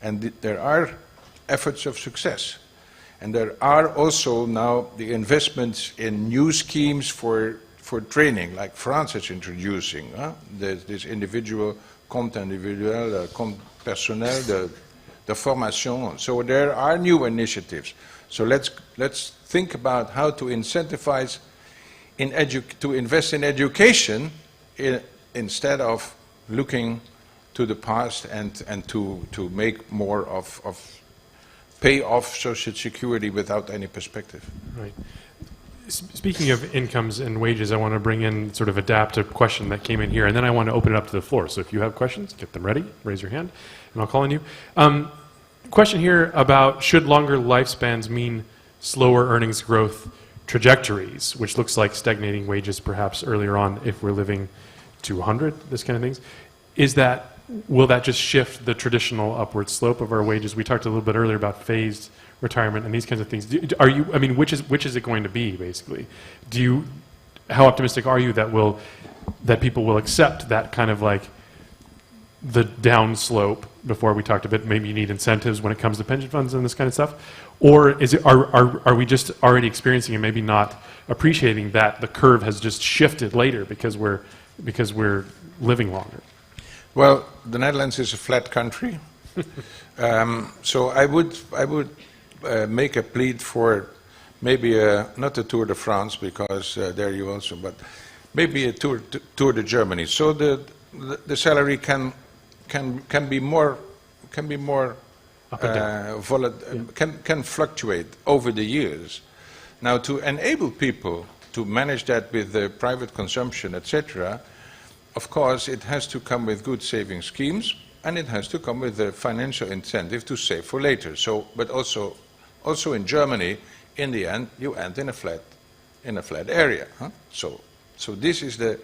and there are efforts of success. And there are also now the investments in new schemes for training, like France is introducing. This individual compte individuel, compte personnel, the formation. So there are new initiatives. So let's think about how to incentivize to invest in education instead of looking to the past and to make more of pay off Social Security without any perspective. Right. Speaking of incomes and wages, I want to bring in sort of adapt a question that came in here, and then I want to open it up to the floor. So if you have questions, get them ready, raise your hand, and I'll call on you. Question here about, should longer lifespans mean slower earnings growth trajectories, which looks like stagnating wages perhaps earlier on if we're living to 100, this kind of things. Will that just shift the traditional upward slope of our wages? We talked a little bit earlier about phased retirement and these kinds of things. Which is it going to be, basically? How optimistic are you that people will accept that kind of like the down slope before? We talked a bit, maybe you need incentives when it comes to pension funds and this kind of stuff? Or are we just already experiencing and maybe not appreciating that the curve has just shifted later because we're living longer? Well, the Netherlands is a flat country, so I would make a plea for maybe not a Tour de France, because there you also, but maybe a Tour de Germany. So the salary can be more Up and down. volatile, can fluctuate over the years. Now, to enable people to manage that with the private consumption, etc., of course, it has to come with good saving schemes, and it has to come with a financial incentive to save for later. So, but also in Germany, in the end, you end in a flat area. Huh? So this is the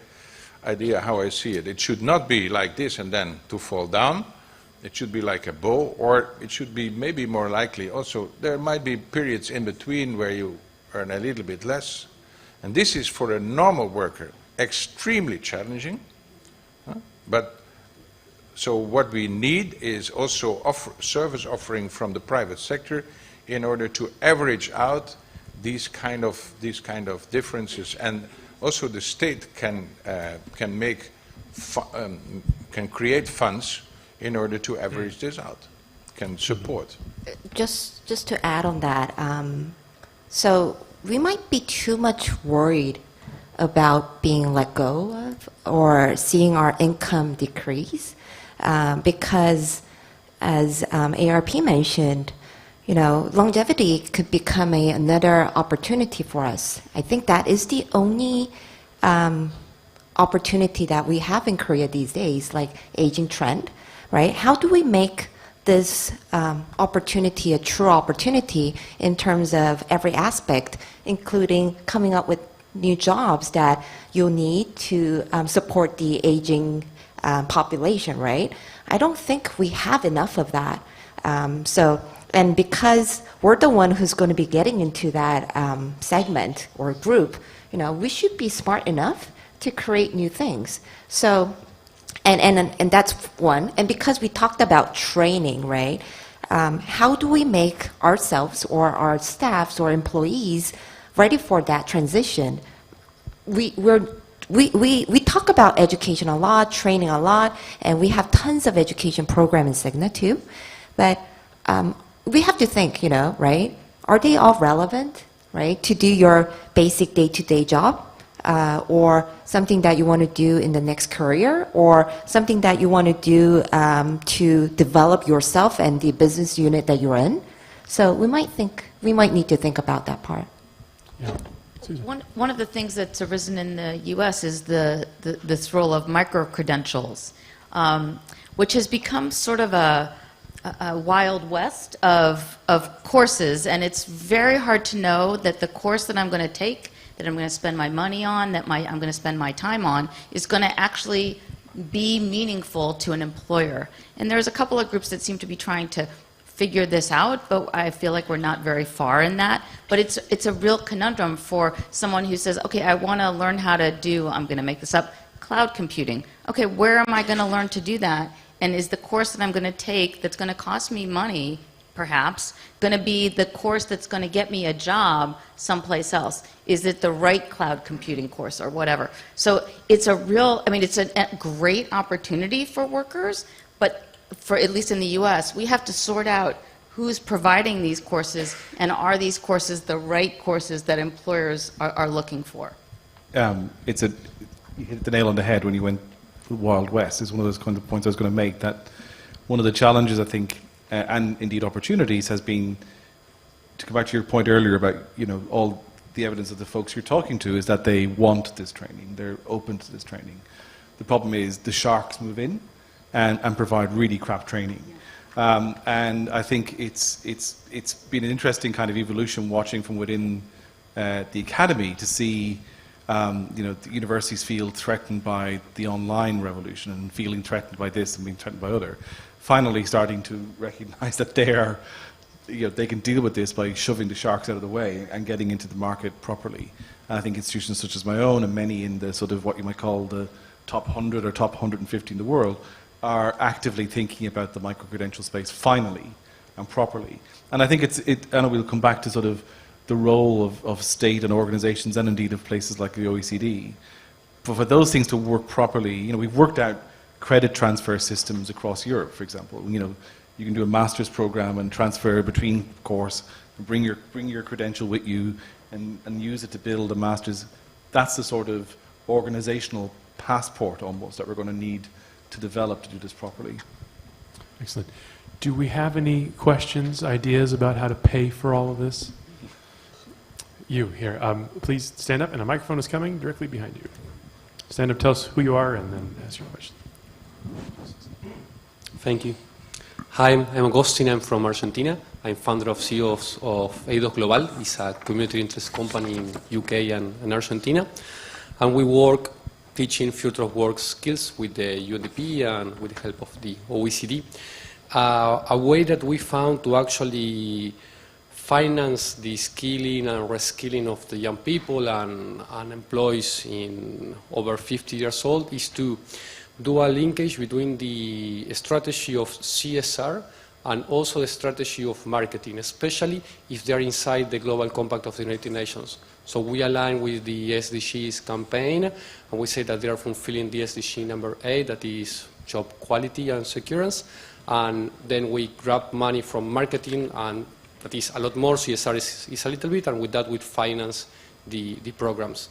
idea how I see it. It should not be like this and then to fall down. It should be like a bow, or it should be maybe more likely also, there might be periods in between where you earn a little bit less. And this is for a normal worker extremely challenging. Huh? But so what we need is also service offering from the private sector in order to average out these kind of differences, and also the state can create funds in order to average this out, can support. Just to add on that, so we might be too much worried about being let go of or seeing our income decrease, because as ARP mentioned, longevity could become another opportunity for us. I think that is the only opportunity that we have in Korea these days, like aging trend, right? How do we make this opportunity a true opportunity in terms of every aspect, including coming up with new jobs that you'll need to support the aging population, right? I don't think we have enough of that. And because we're the one who's going to be getting into that segment or group, we should be smart enough to create new things. So, and that's one. And because we talked about training, right? How do we make ourselves or our staffs or employees ready for that transition? We talk about education a lot, training a lot, and we have tons of education program in Cigna too. But we have to think, right? Are they all relevant, right, to do your basic day-to-day job, or something that you want to do in the next career, or something that you want to do to develop yourself and the business unit that you're in? So we might need to think about that part. Yeah. Susan. One of the things that's arisen in the U.S. is this role of micro-credentials, which has become sort of a wild west of courses, and it's very hard to know that the course that I'm going to take, that I'm going to spend my money on, that I'm going to spend my time on, is going to actually be meaningful to an employer. And there's a couple of groups that seem to be trying to figure this out, but I feel like we're not very far in that. But it's a real conundrum for someone who says, okay, I want to learn how to do, I'm going to make this up, cloud computing. Okay, where am I going to learn to do that? And is the course that I'm going to take that's going to cost me money, perhaps, going to be the course that's going to get me a job someplace else? Is it the right cloud computing course or whatever? So it's it's a great opportunity for workers, but for at least in the US, we have to sort out who's providing these courses, and are these courses the right courses that employers are looking for? You hit the nail on the head when you went Wild West. Is one of those kind of points I was going to make, that one of the challenges, I think, and indeed opportunities, has been, to come back to your point earlier about all the evidence of the folks you're talking to, is that they want this training, they're open to this training. The problem is the sharks move in and provide really crap training. And I think it's been an interesting kind of evolution watching from within the academy to see the universities feel threatened by the online revolution and feeling threatened by this and being threatened by other, finally starting to recognize that they can deal with this by shoving the sharks out of the way and getting into the market properly. And I think institutions such as my own and many in the sort of what you might call the top 100 or top 150 in the world are actively thinking about the micro-credential space finally and properly. And I think and we'll come back to sort of the role of state and organizations and indeed of places like the OECD. But for those things to work properly, we've worked out credit transfer systems across Europe, for example. You can do a master's program and transfer between course, and bring your credential with you and use it to build a master's. That's the sort of organizational passport almost that we're going to need to develop to do this properly. Excellent. Do we have any questions, ideas about how to pay for all of this? You here. Please stand up, and a microphone is coming directly behind you. stand up, tell us who you are, and then ask your question. Thank you. Hi, I'm Agustin. I'm from Argentina. I'm founder of CEO of Eidos Global. It's a community interest company in UK and Argentina. And we work teaching future of work skills with the UNDP and with the help of the OECD. A way that we found to actually finance the skilling and reskilling of the young people and employees in over 50 years old is to do a linkage between the strategy of CSR and also the strategy of marketing, especially if they are inside the Global Compact of the United Nations. So we align with the SDGs campaign, and we say that they are fulfilling the SDG number 8, that is job quality and security, and then we grab money from marketing, and that is a lot more. CSR is a little bit, and with that we finance the programs.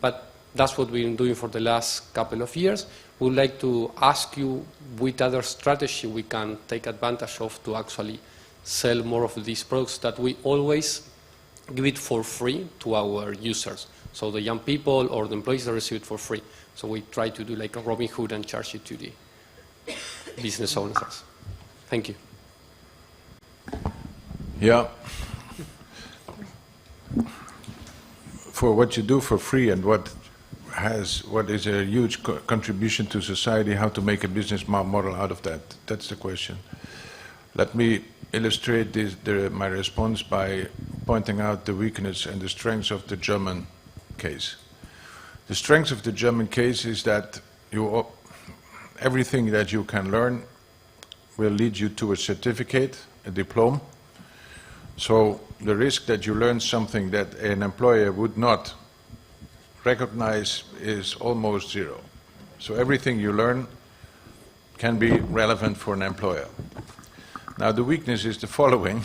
But that's what we've been doing for the last couple of years. We would like to ask you which other strategy we can take advantage of to actually sell more of these products that we always give it for free to our users. So the young people or the employees that receive it for free. So we try to do like a Robin Hood and charge it to the business owners. Thank you. Yeah. For what you do for free and what is a huge contribution to society, how to make a business model out of that. That's the question. Let me illustrate my response by pointing out the weakness and the strengths of the German case. The strength of the German case is that everything that you can learn will lead you to a certificate, a diploma. So the risk that you learn something that an employer would not recognize is almost zero. So everything you learn can be relevant for an employer. Now the weakness is the following,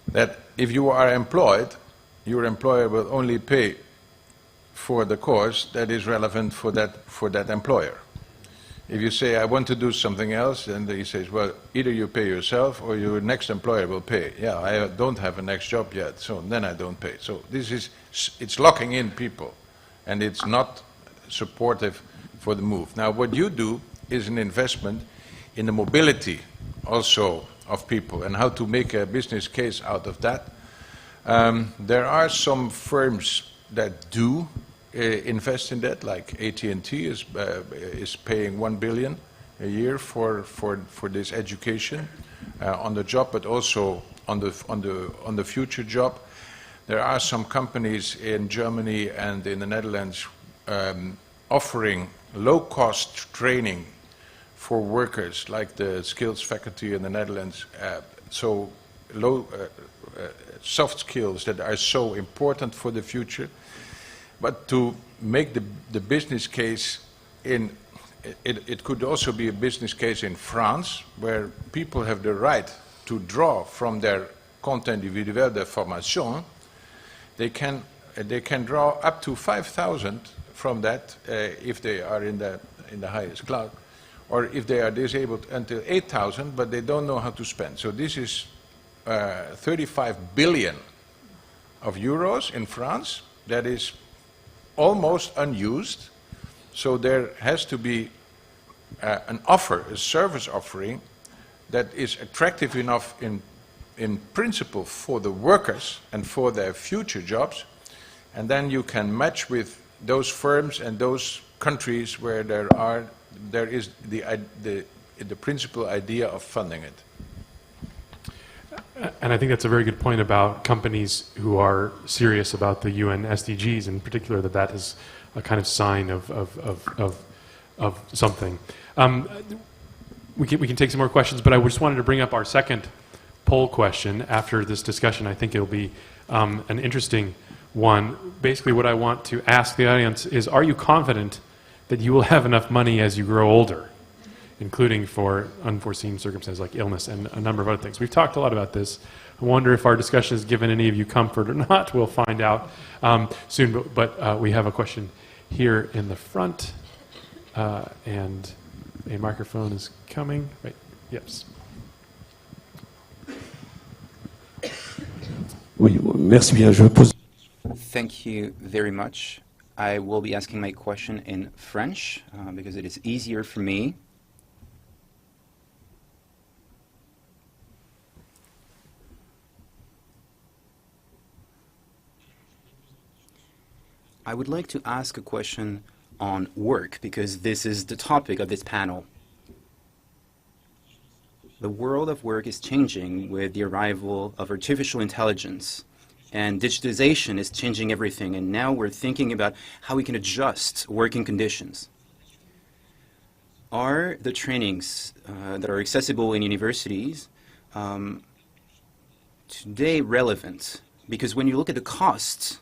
that if you are employed, your employer will only pay for the course that is relevant for that employer. If you say, I want to do something else, then he says, well, either you pay yourself or your next employer will pay. Yeah, I don't have a next job yet, so then I don't pay. So it's locking in people, and it's not supportive for the move. Now, what you do is an investment in the mobility also of people and how to make a business case out of that. There are some firms that do invest in that, like AT&T is paying 1 billion a year for this education on the job, but also on the future job. There are some companies in Germany and in the Netherlands offering low-cost training for workers, like the skills faculty in the Netherlands. So soft skills that are so important for the future. But to make the business case it could also be a business case in France, where people have the right to draw from their compte individuel de formation. They can draw up to 5,000 from that if they are in the highest class, or if they are disabled until 8,000, but they don't know how to spend. So this is 35 billion of euros in France. That is almost unused. So there has to be an offer, a service offering that is attractive enough in principle for the workers and for their future jobs, and then you can match with those firms and those countries where there is the principal idea of funding it. And I think that's a very good point about companies who are serious about the UN SDGs, in particular, that is a kind of sign of something. We can take some more questions, but I just wanted to bring up our second poll question after this discussion. I think it'll be an interesting one. Basically, what I want to ask the audience is, are you confident that you will have enough money as you grow older, including for unforeseen circumstances like illness and a number of other things? We've talked a lot about this. I wonder if our discussion has given any of you comfort or not. We'll find out soon, but we have a question here in the front, and a microphone is coming. Right, yes. Oui, merci bien. Je pose. Thank you very much. I will be asking my question in French because it is easier for me. I would like to ask a question on work because this is the topic of this panel. The world of work is changing with the arrival of artificial intelligence, and digitization is changing everything, and now we're thinking about how we can adjust working conditions. Are the trainings that are accessible in universities today relevant? Because when you look at the cost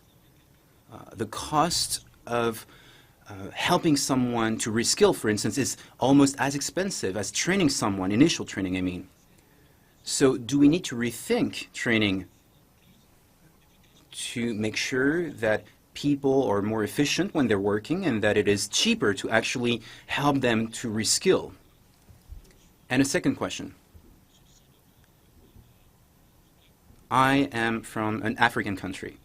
of helping someone to reskill, for instance, is almost as expensive as training someone, initial training, I mean. So do we need to rethink training to make sure that people are more efficient when they're working and that it is cheaper to actually help them to reskill? And a second question. I am from an African country,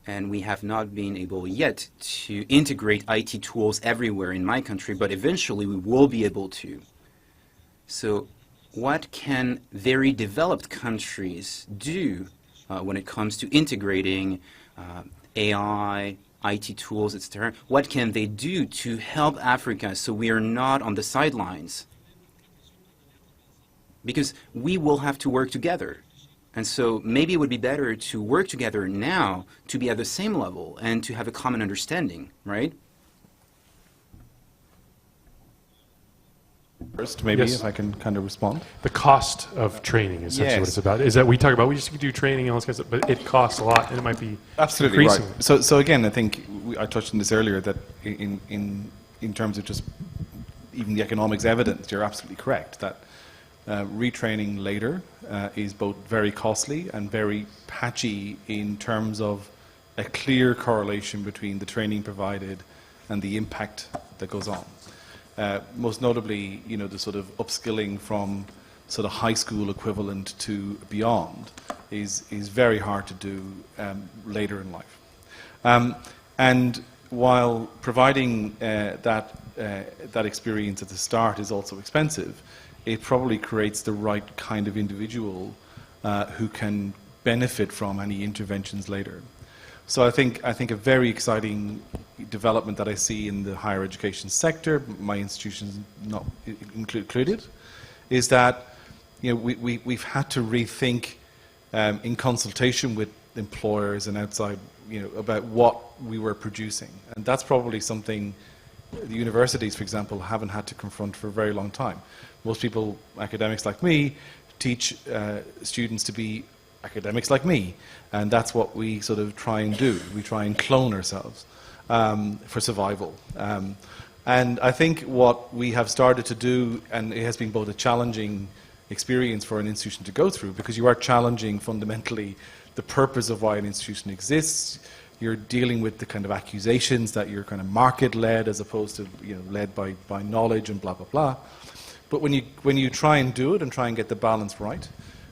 and we have not been able yet to integrate IT tools everywhere in my country, but eventually we will be able to. So what can very developed countries do when it comes to integrating AI, IT tools, etc.? What can they do to help Africa so we are not on the sidelines? Because we will have to work together. And so maybe it would be better to work together now to be at the same level and to have a common understanding, right? First, maybe Yes. if I can kind of respond. The cost of training is essentially what Yes. it's about. Is that we talk about, we just do training and all this kind of stuff, but it costs a lot and it might be Absolutely right. increasing. So again, I think I touched on this earlier that in terms of just even the economics evidence, you're absolutely correct that retraining later is both very costly and very patchy in terms of a clear correlation between the training provided and the impact that goes on. Most notably, you know, the sort of upskilling from sort of high school equivalent to beyond is very hard to do later in life. And while providing that experience at the start is also expensive, it probably creates the right kind of individual who can benefit from any interventions later. So I think a very exciting development that I see in the higher education sector, my institutions not included, is that, you know, we've had to rethink in consultation with employers and outside, you know, about what we were producing, and that's probably something the universities, for example, haven't had to confront for a very long time. Most people, academics like me, teach students to be academics like me, and that's what we sort of try and do. We try and clone ourselves for survival. And I think what we have started to do, and it has been both a challenging experience for an institution to go through, because you are challenging fundamentally the purpose of why an institution exists. You're dealing with the kind of accusations that you're kind of market-led as opposed to, you know, led by knowledge and blah, blah, blah. But when you try and do it and try and get the balance right,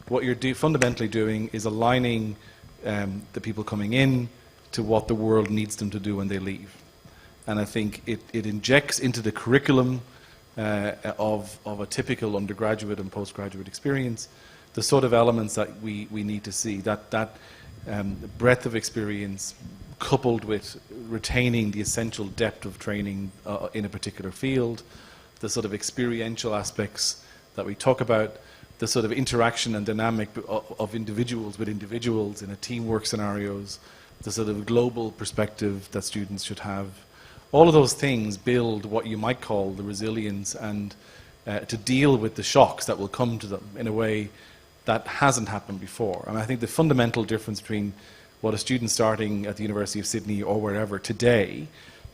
what you're fundamentally doing is aligning the people coming in to what the world needs them to do when they leave. And I think it injects into the curriculum of a typical undergraduate and postgraduate experience the sort of elements that we need to see, that breadth of experience coupled with retaining the essential depth of training in a particular field, the sort of experiential aspects that we talk about, the sort of interaction and dynamic of individuals with individuals in a teamwork scenarios, the sort of global perspective that students should have. All of those things build what you might call the resilience and to deal with the shocks that will come to them in a way that hasn't happened before. And I think the fundamental difference between what a student starting at the University of Sydney or wherever today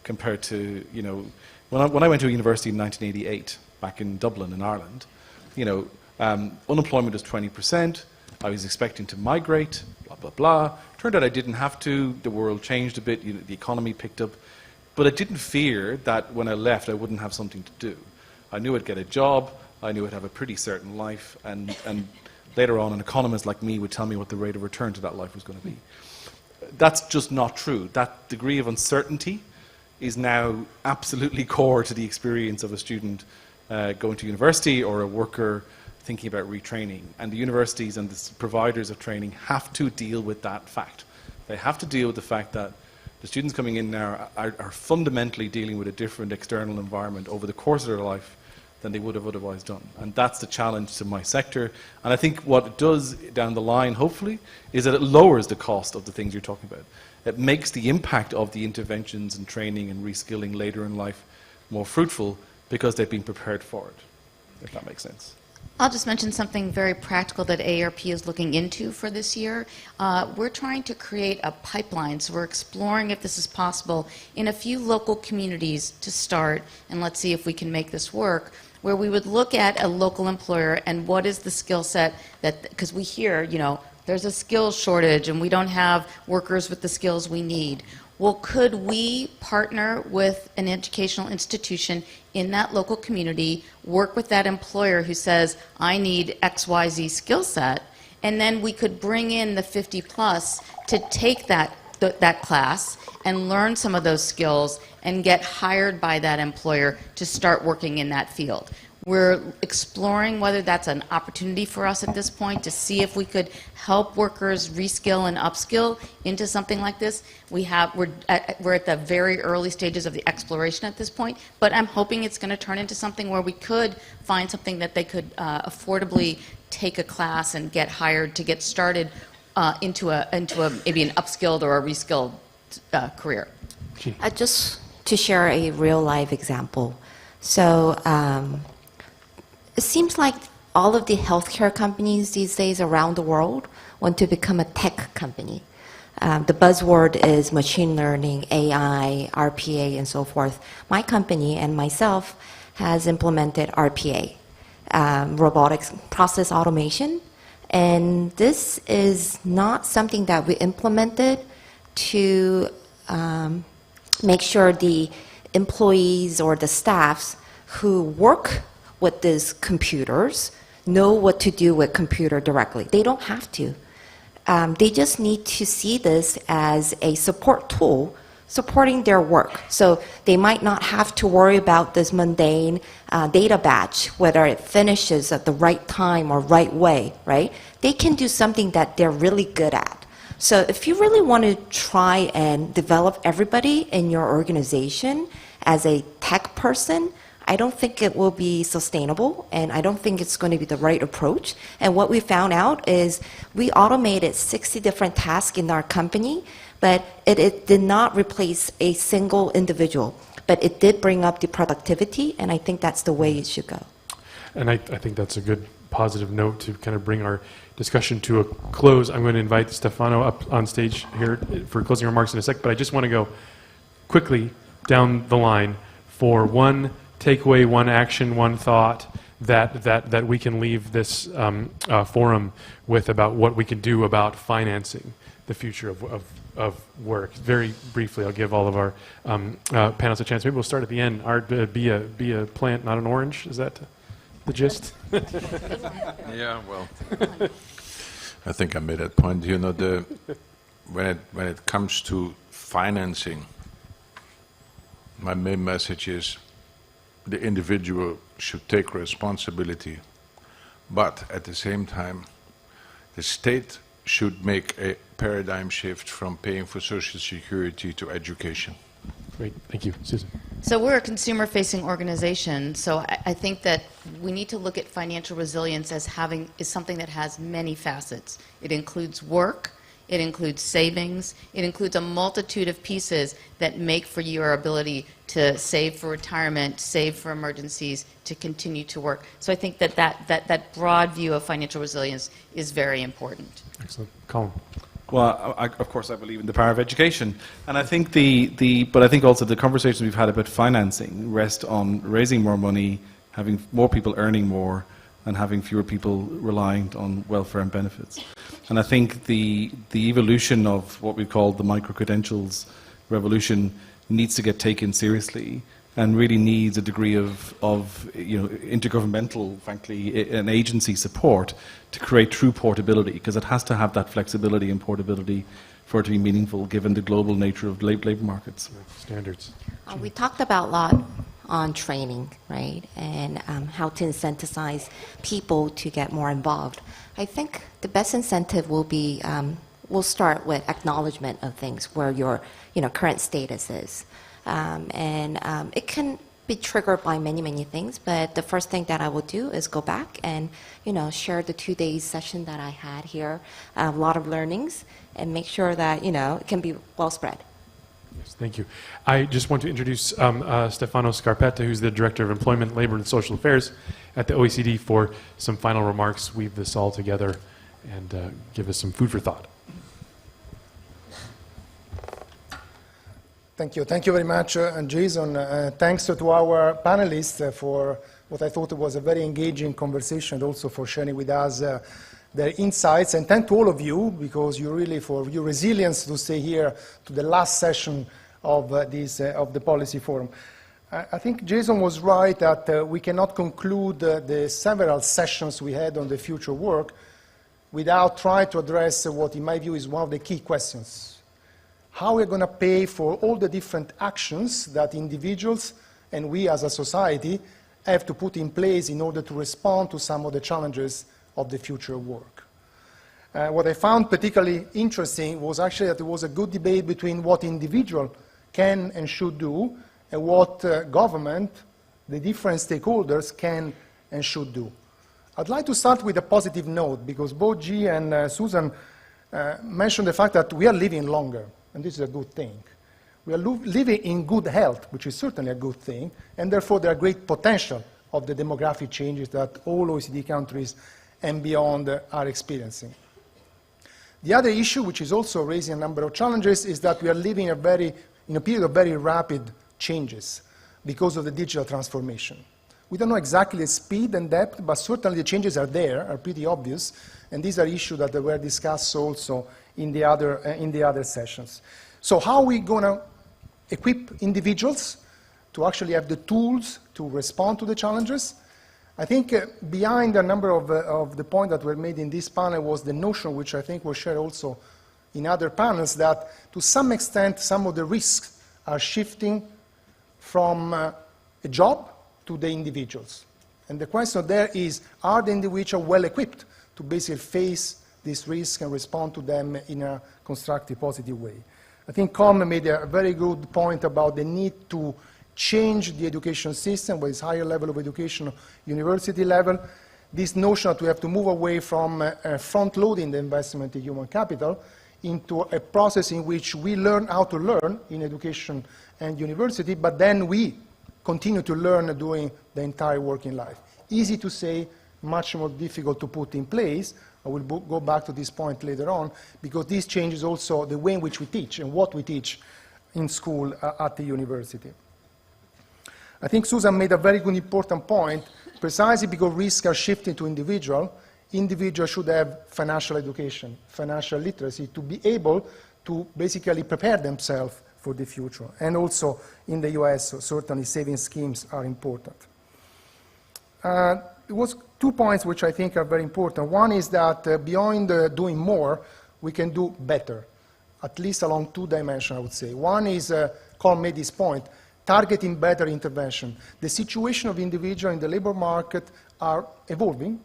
compared to, you know, when I went to a university in 1988, back in Dublin in Ireland, you know, unemployment was 20%, I was expecting to migrate, blah, blah, blah. Turned out I didn't have to, the world changed a bit, you know, the economy picked up, but I didn't fear that when I left I wouldn't have something to do. I knew I'd get a job, I knew I'd have a pretty certain life, and later on an economist like me would tell me what the rate of return to that life was going to be. that's just not true. That degree of uncertainty is now absolutely core to the experience of a student going to university or a worker thinking about retraining. And the universities and the providers of training have to deal with that fact. They have to deal with the fact that the students coming in now are fundamentally dealing with a different external environment over the course of their life than they would have otherwise done. And that's the challenge to my sector. And I think what it does down the line, hopefully, is that it lowers the cost of the things you're talking about. It makes the impact of the interventions and training and reskilling later in life more fruitful because they've been prepared for it, if that makes sense. I'll just mention something very practical that AARP is looking into for this year. We're trying to create a pipeline, so we're exploring if this is possible in a few local communities to start, and let's see if we can make this work, where we would look at a local employer and what is the skill set that, because we hear, you know, there's a skills shortage and we don't have workers with the skills we need. Well, could we partner with an educational institution in that local community, work with that employer who says, I need XYZ skill set, and then we could bring in the 50 plus to take that class and learn some of those skills and get hired by that employer to start working in that field. We're exploring whether that's an opportunity for us at this point to see if we could help workers reskill and upskill into something like this. We're at the very early stages of the exploration at this point, but I'm hoping it's going to turn into something where we could find something that they could affordably take a class and get hired to get started into maybe an upskilled or a reskilled career. Just to share a real life example. So it seems like all of the healthcare companies these days around the world want to become a tech company. The buzzword is machine learning, AI, RPA, and so forth. My company and myself has implemented RPA, robotics process automation, and this is not something that we implemented to make sure the employees or the staffs who work with these computers know what to do with computer directly. They don't have to. They just need to see this as a support tool supporting their work. So they might not have to worry about this mundane data batch, whether it finishes at the right time or right way, right? They can do something that they're really good at. So if you really want to try and develop everybody in your organization as a tech person, I don't think it will be sustainable, and I don't think it's going to be the right approach. And what we found out is we automated 60 different tasks in our company, but it did not replace a single individual. But it did bring up the productivity, and I think that's the way it should go. And I think that's a good positive note to kind of bring our discussion to a close. I'm going to invite Stefano up on stage here for closing remarks in a sec, but I just want to go quickly down the line for one takeaway, one action, one thought that we can leave this forum with about what we can do about financing the future of work. Very briefly, I'll give all of our panelists a chance. Maybe we'll start at the end. Art, be a plant, not an orange. Is that the gist? Yeah, well, I think I made that point. You know, when it comes to financing, my main message is the individual should take responsibility, but at the same time, the state should make a paradigm shift from paying for Social Security to education. Great, thank you. Susan. So we're a consumer-facing organization, so I think that we need to look at financial resilience as something that has many facets. It includes work, it includes savings, it includes a multitude of pieces that make for your ability to save for retirement, save for emergencies, to continue to work. So I think that broad view of financial resilience is very important. Excellent. Colin. Well, of course, I believe in the power of education, and I think but I think also the conversations we've had about financing rest on raising more money, having more people earning more, and having fewer people reliant on welfare and benefits. And I think the evolution of what we call the micro-credentials revolution needs to get taken seriously and really needs a degree of intergovernmental, frankly, an agency support to create true portability, because it has to have that flexibility and portability for it to be meaningful given the global nature of labor markets. Standards. We talked about a lot on training, right, and how to incentivize people to get more involved. I think the best incentive will be, we'll start with acknowledgement of things, where your current status is. It can be triggered by many, many things, but the first thing that I will do is go back and, share the 2 days session that I had here, a lot of learnings, and make sure that, it can be well spread. Yes, thank you. I just want to introduce Stefano Scarpetta, who's the Director of Employment, Labor, and Social Affairs at the OECD, for some final remarks, weave this all together, and give us some food for thought. Thank you. Thank you very much, Jason. Thanks to our panelists for what I thought was a very engaging conversation, also for sharing with us their insights. And thank to all of you, because you really, for your resilience to stay here to the last session of the Policy Forum. I think Jason was right that we cannot conclude the several sessions we had on the future work without trying to address what, in my view, is one of the key questions. How we're going to pay for all the different actions that individuals and we as a society have to put in place in order to respond to some of the challenges of the future work. What I found particularly interesting was actually that there was a good debate between what individual can and should do and what government, the different stakeholders, can and should do. I'd like to start with a positive note, because both G and Susan mentioned the fact that we are living longer. And this is a good thing. We are living in good health, which is certainly a good thing, and therefore there are great potential of the demographic changes that all OECD countries and beyond are experiencing. The other issue, which is also raising a number of challenges, is that we are living in a period of very rapid changes because of the digital transformation. We don't know exactly the speed and depth, but certainly the changes are there, are pretty obvious, and these are issues that were discussed also in the other sessions. So how are we going to equip individuals to actually have the tools to respond to the challenges? I think behind a number of the points that were made in this panel was the notion, which I think was shared also in other panels, that to some extent some of the risks are shifting from a job to the individuals. And the question there is, are the individuals well equipped to basically face this risk and respond to them in a constructive, positive way? I think Com made a very good point about the need to change the education system, with its higher level of education, university level. This notion that we have to move away from front-loading the investment in human capital into a process in which we learn how to learn in education and university, but then we continue to learn during the entire working life. Easy to say, much more difficult to put in place. I will go back to this point later on, because this changes also the way in which we teach and what we teach in school at the university. I think Susan made a very good important point, precisely because risks are shifting to individuals should have financial education, financial literacy, to be able to basically prepare themselves for the future. And also in the US, certainly saving schemes are important. There was 2 points which I think are very important. One is that beyond doing more, we can do better, at least along 2 dimensions, I would say. One is, Carl made this point, targeting better intervention. The situation of individuals in the labor market are evolving,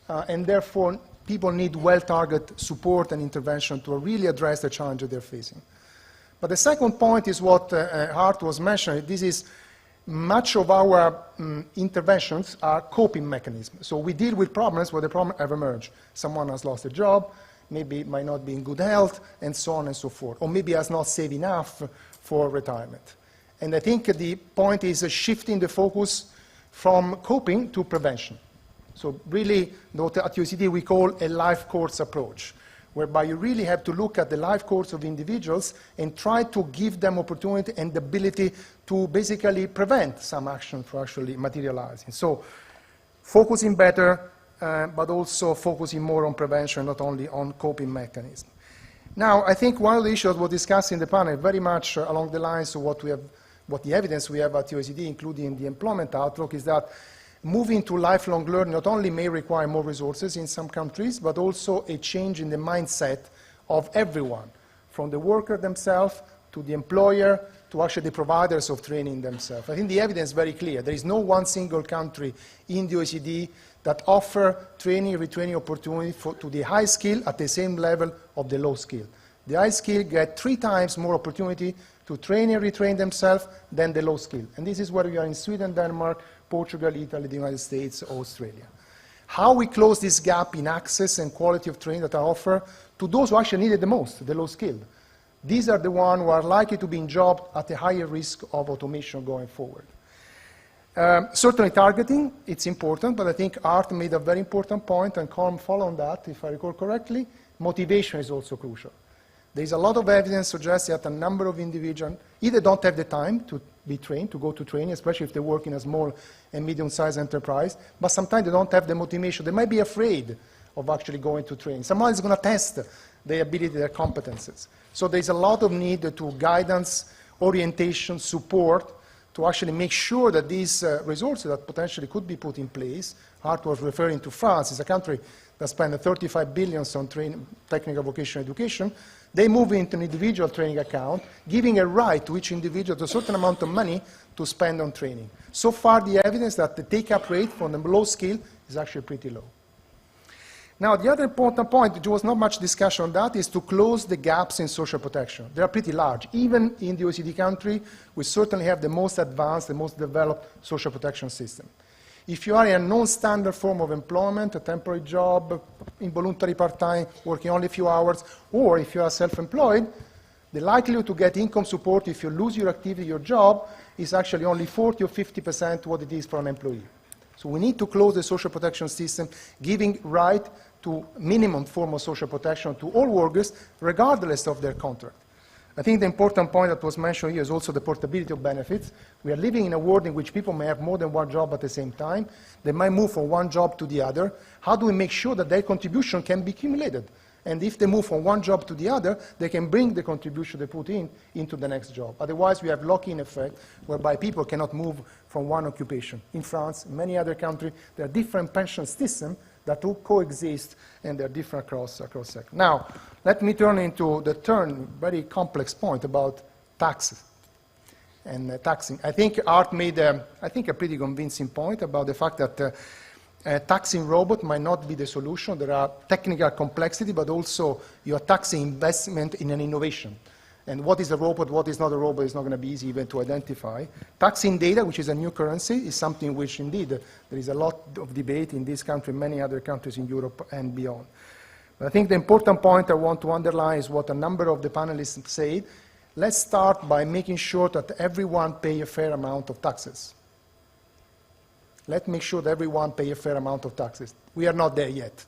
and therefore people need well-targeted support and intervention to really address the challenges they're facing. But the second point is what Hart was mentioning. This is much of our interventions are coping mechanisms. So we deal with problems where the problem have emerged. Someone has lost a job, maybe might not be in good health, and so on and so forth. Or maybe has not saved enough for retirement. And I think the point is shifting the focus from coping to prevention. So really, what at OECD we call a life course approach, whereby you really have to look at the life course of individuals and try to give them opportunity and the ability to basically prevent some action from actually materializing. So focusing better, but also focusing more on prevention, not only on coping mechanisms. Now, I think one of the issues we'll discuss in the panel very much along the lines of what the evidence we have at OECD, including the employment outlook, is that moving to lifelong learning not only may require more resources in some countries, but also a change in the mindset of everyone, from the worker themselves to the employer to actually the providers of training themselves. I think the evidence is very clear. There is no one single country in the OECD that offer training, retraining opportunity to the high skill at the same level of the low skill. The high skill get 3 times more opportunity to train and retrain themselves than the low skill. And this is where we are in Sweden, Denmark, Portugal, Italy, the United States, Australia. How we close this gap in access and quality of training that are offered to those who actually need it the most, the low skilled. These are the ones who are likely to be in job at a higher risk of automation going forward. Certainly targeting, it's important, but I think Art made a very important point, and Colm followed on that, if I recall correctly. Motivation is also crucial. There's a lot of evidence suggesting that a number of individuals either don't have the time to be trained, to go to training, especially if they work in a small and medium-sized enterprise, but sometimes they don't have the motivation. They might be afraid of actually going to training. Someone is going to test their ability, their competences. So there's a lot of need to guidance, orientation, support, to actually make sure that these resources that potentially could be put in place, Art was referring to France, is a country that spends 35 billion on technical vocational education. They move into an individual training account, giving a right to each individual to a certain amount of money to spend on training. So far, the evidence that the take-up rate from the low skill is actually pretty low. Now, the other important point, there was not much discussion on that, is to close the gaps in social protection. They are pretty large. Even in the OECD country, we certainly have the most advanced, the most developed social protection system. If you are in a non-standard form of employment, a temporary job, involuntary part-time, working only a few hours, or if you are self-employed, the likelihood to get income support if you lose your activity, your job, is actually only 40 or 50% what it is for an employee. So we need to close the social protection system, giving right to minimum form of social protection to all workers, regardless of their contract. I think the important point that was mentioned here is also the portability of benefits. We are living in a world in which people may have more than one job at the same time. They might move from one job to the other. How do we make sure that their contribution can be accumulated? And if they move from one job to the other, they can bring the contribution they put in into the next job. Otherwise, we have lock-in effect, whereby people cannot move from one occupation. In France, in many other countries, there are different pension systems that all coexist, and they're different across sectors. Now, let me turn into the very complex point about taxes and taxing. I think Art made, a pretty convincing point about the fact that taxing robot might not be the solution. There are technical complexity, but also you are taxing investment in an innovation. And what is a robot, what is not a robot, is not going to be easy even to identify. Taxing data, which is a new currency, is something which indeed there is a lot of debate in this country and many other countries in Europe and beyond. But I think the important point I want to underline is what a number of the panelists said. Let's start by making sure that everyone pay a fair amount of taxes. Let's make sure that everyone pay a fair amount of taxes. We are not there yet.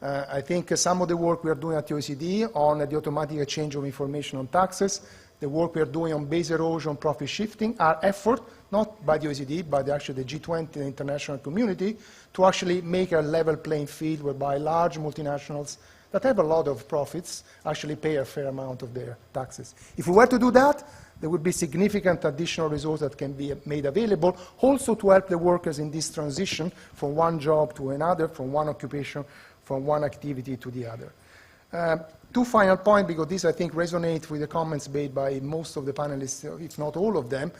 I think some of the work we are doing at the OECD on the automatic exchange of information on taxes, the work we are doing on base erosion, profit shifting, are effort, not by the OECD, but actually the G20, the international community, to actually make a level playing field whereby large multinationals that have a lot of profits actually pay a fair amount of their taxes. If we were to do that, there would be significant additional resources that can be made available, also to help the workers in this transition from one job to another, from one occupation, from one activity to the other. Two final points, because this, I think, resonates with the comments made by most of the panelists, if not all of them.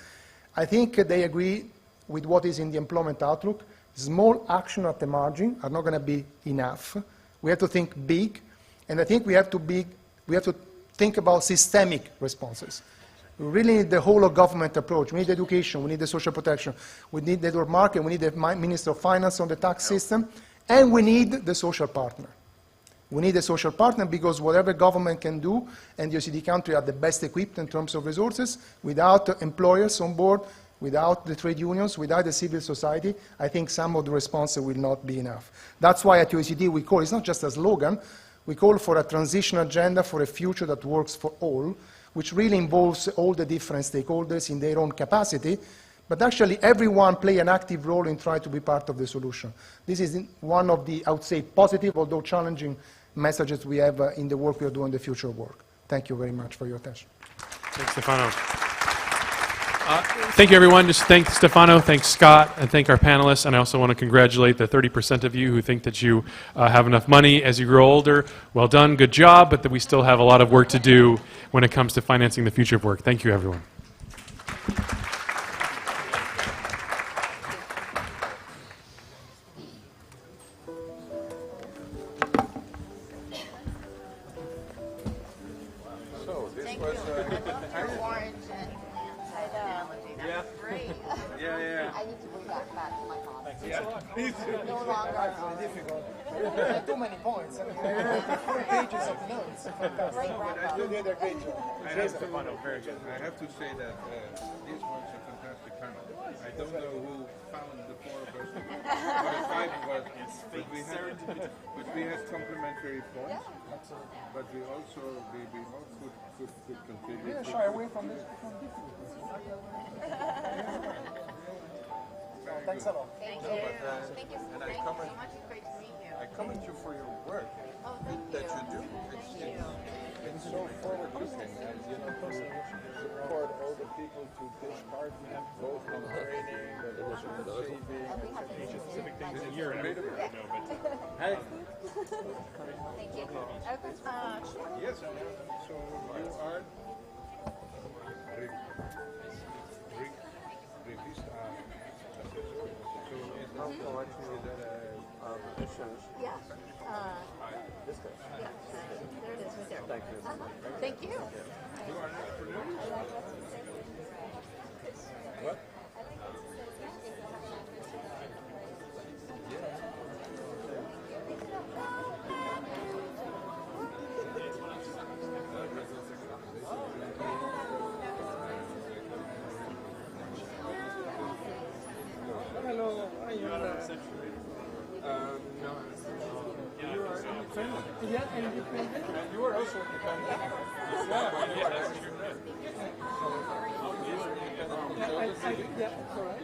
I think they agree with what is in the employment outlook. Small action at the margin are not going to be enough. We have to think big, and I think we have to think about systemic responses. We really need the whole of government approach. We need education, we need the social protection, we need the labor market, we need the Minister of Finance on the tax system, and we need the social partner. We need a social partner because whatever government can do, and the OECD countries are the best equipped in terms of resources, without employers on board, without the trade unions, without the civil society, I think some of the responses will not be enough. That's why at OECD we call, it's not just a slogan, we call for a transition agenda for a future that works for all, which really involves all the different stakeholders in their own capacity, but actually everyone play an active role in trying to be part of the solution. This is one of the, I would say, positive, although challenging messages we have in the work we are doing, the future of work. Thank you very much for your attention. Thanks, Stefano. Thank you, everyone. Just thank Stefano, thank Scott, and thank our panelists. And I also want to congratulate the 30% of you who think that you have enough money as you grow older. Well done, good job, but that we still have a lot of work to do when it comes to financing the future of work. Thank you, everyone. So this was. Yeah. I need to bring that back to my mom. No longer difficult. Too many points. I mean, 4 pages of notes. Fantastic. You did a great job. I have to say that this was a fantastic panel. I don't know who found the 4 of us, but we had complementary points. But we also we all could contribute. Yeah, shy away from this. Thanks a lot. Thank you. Thank you. And I Thank you comment- so much. It's great to meet you. I commend you for your work that you do. It's so forward-looking, and you know, to support all the people to take part, both on training, but also on saving. Asian-Pacific things a year. Thank you. Yes, I am. So you are revista. So is that collection, is that a positions? Yeah. This guy. Yeah. There it is, right there. Thank you. Thank you. You are an entrepreneur? What? Hello, I am. No, you are independent. Yeah, independent. You are also independent. Yeah, but you are independent. Yeah, correct.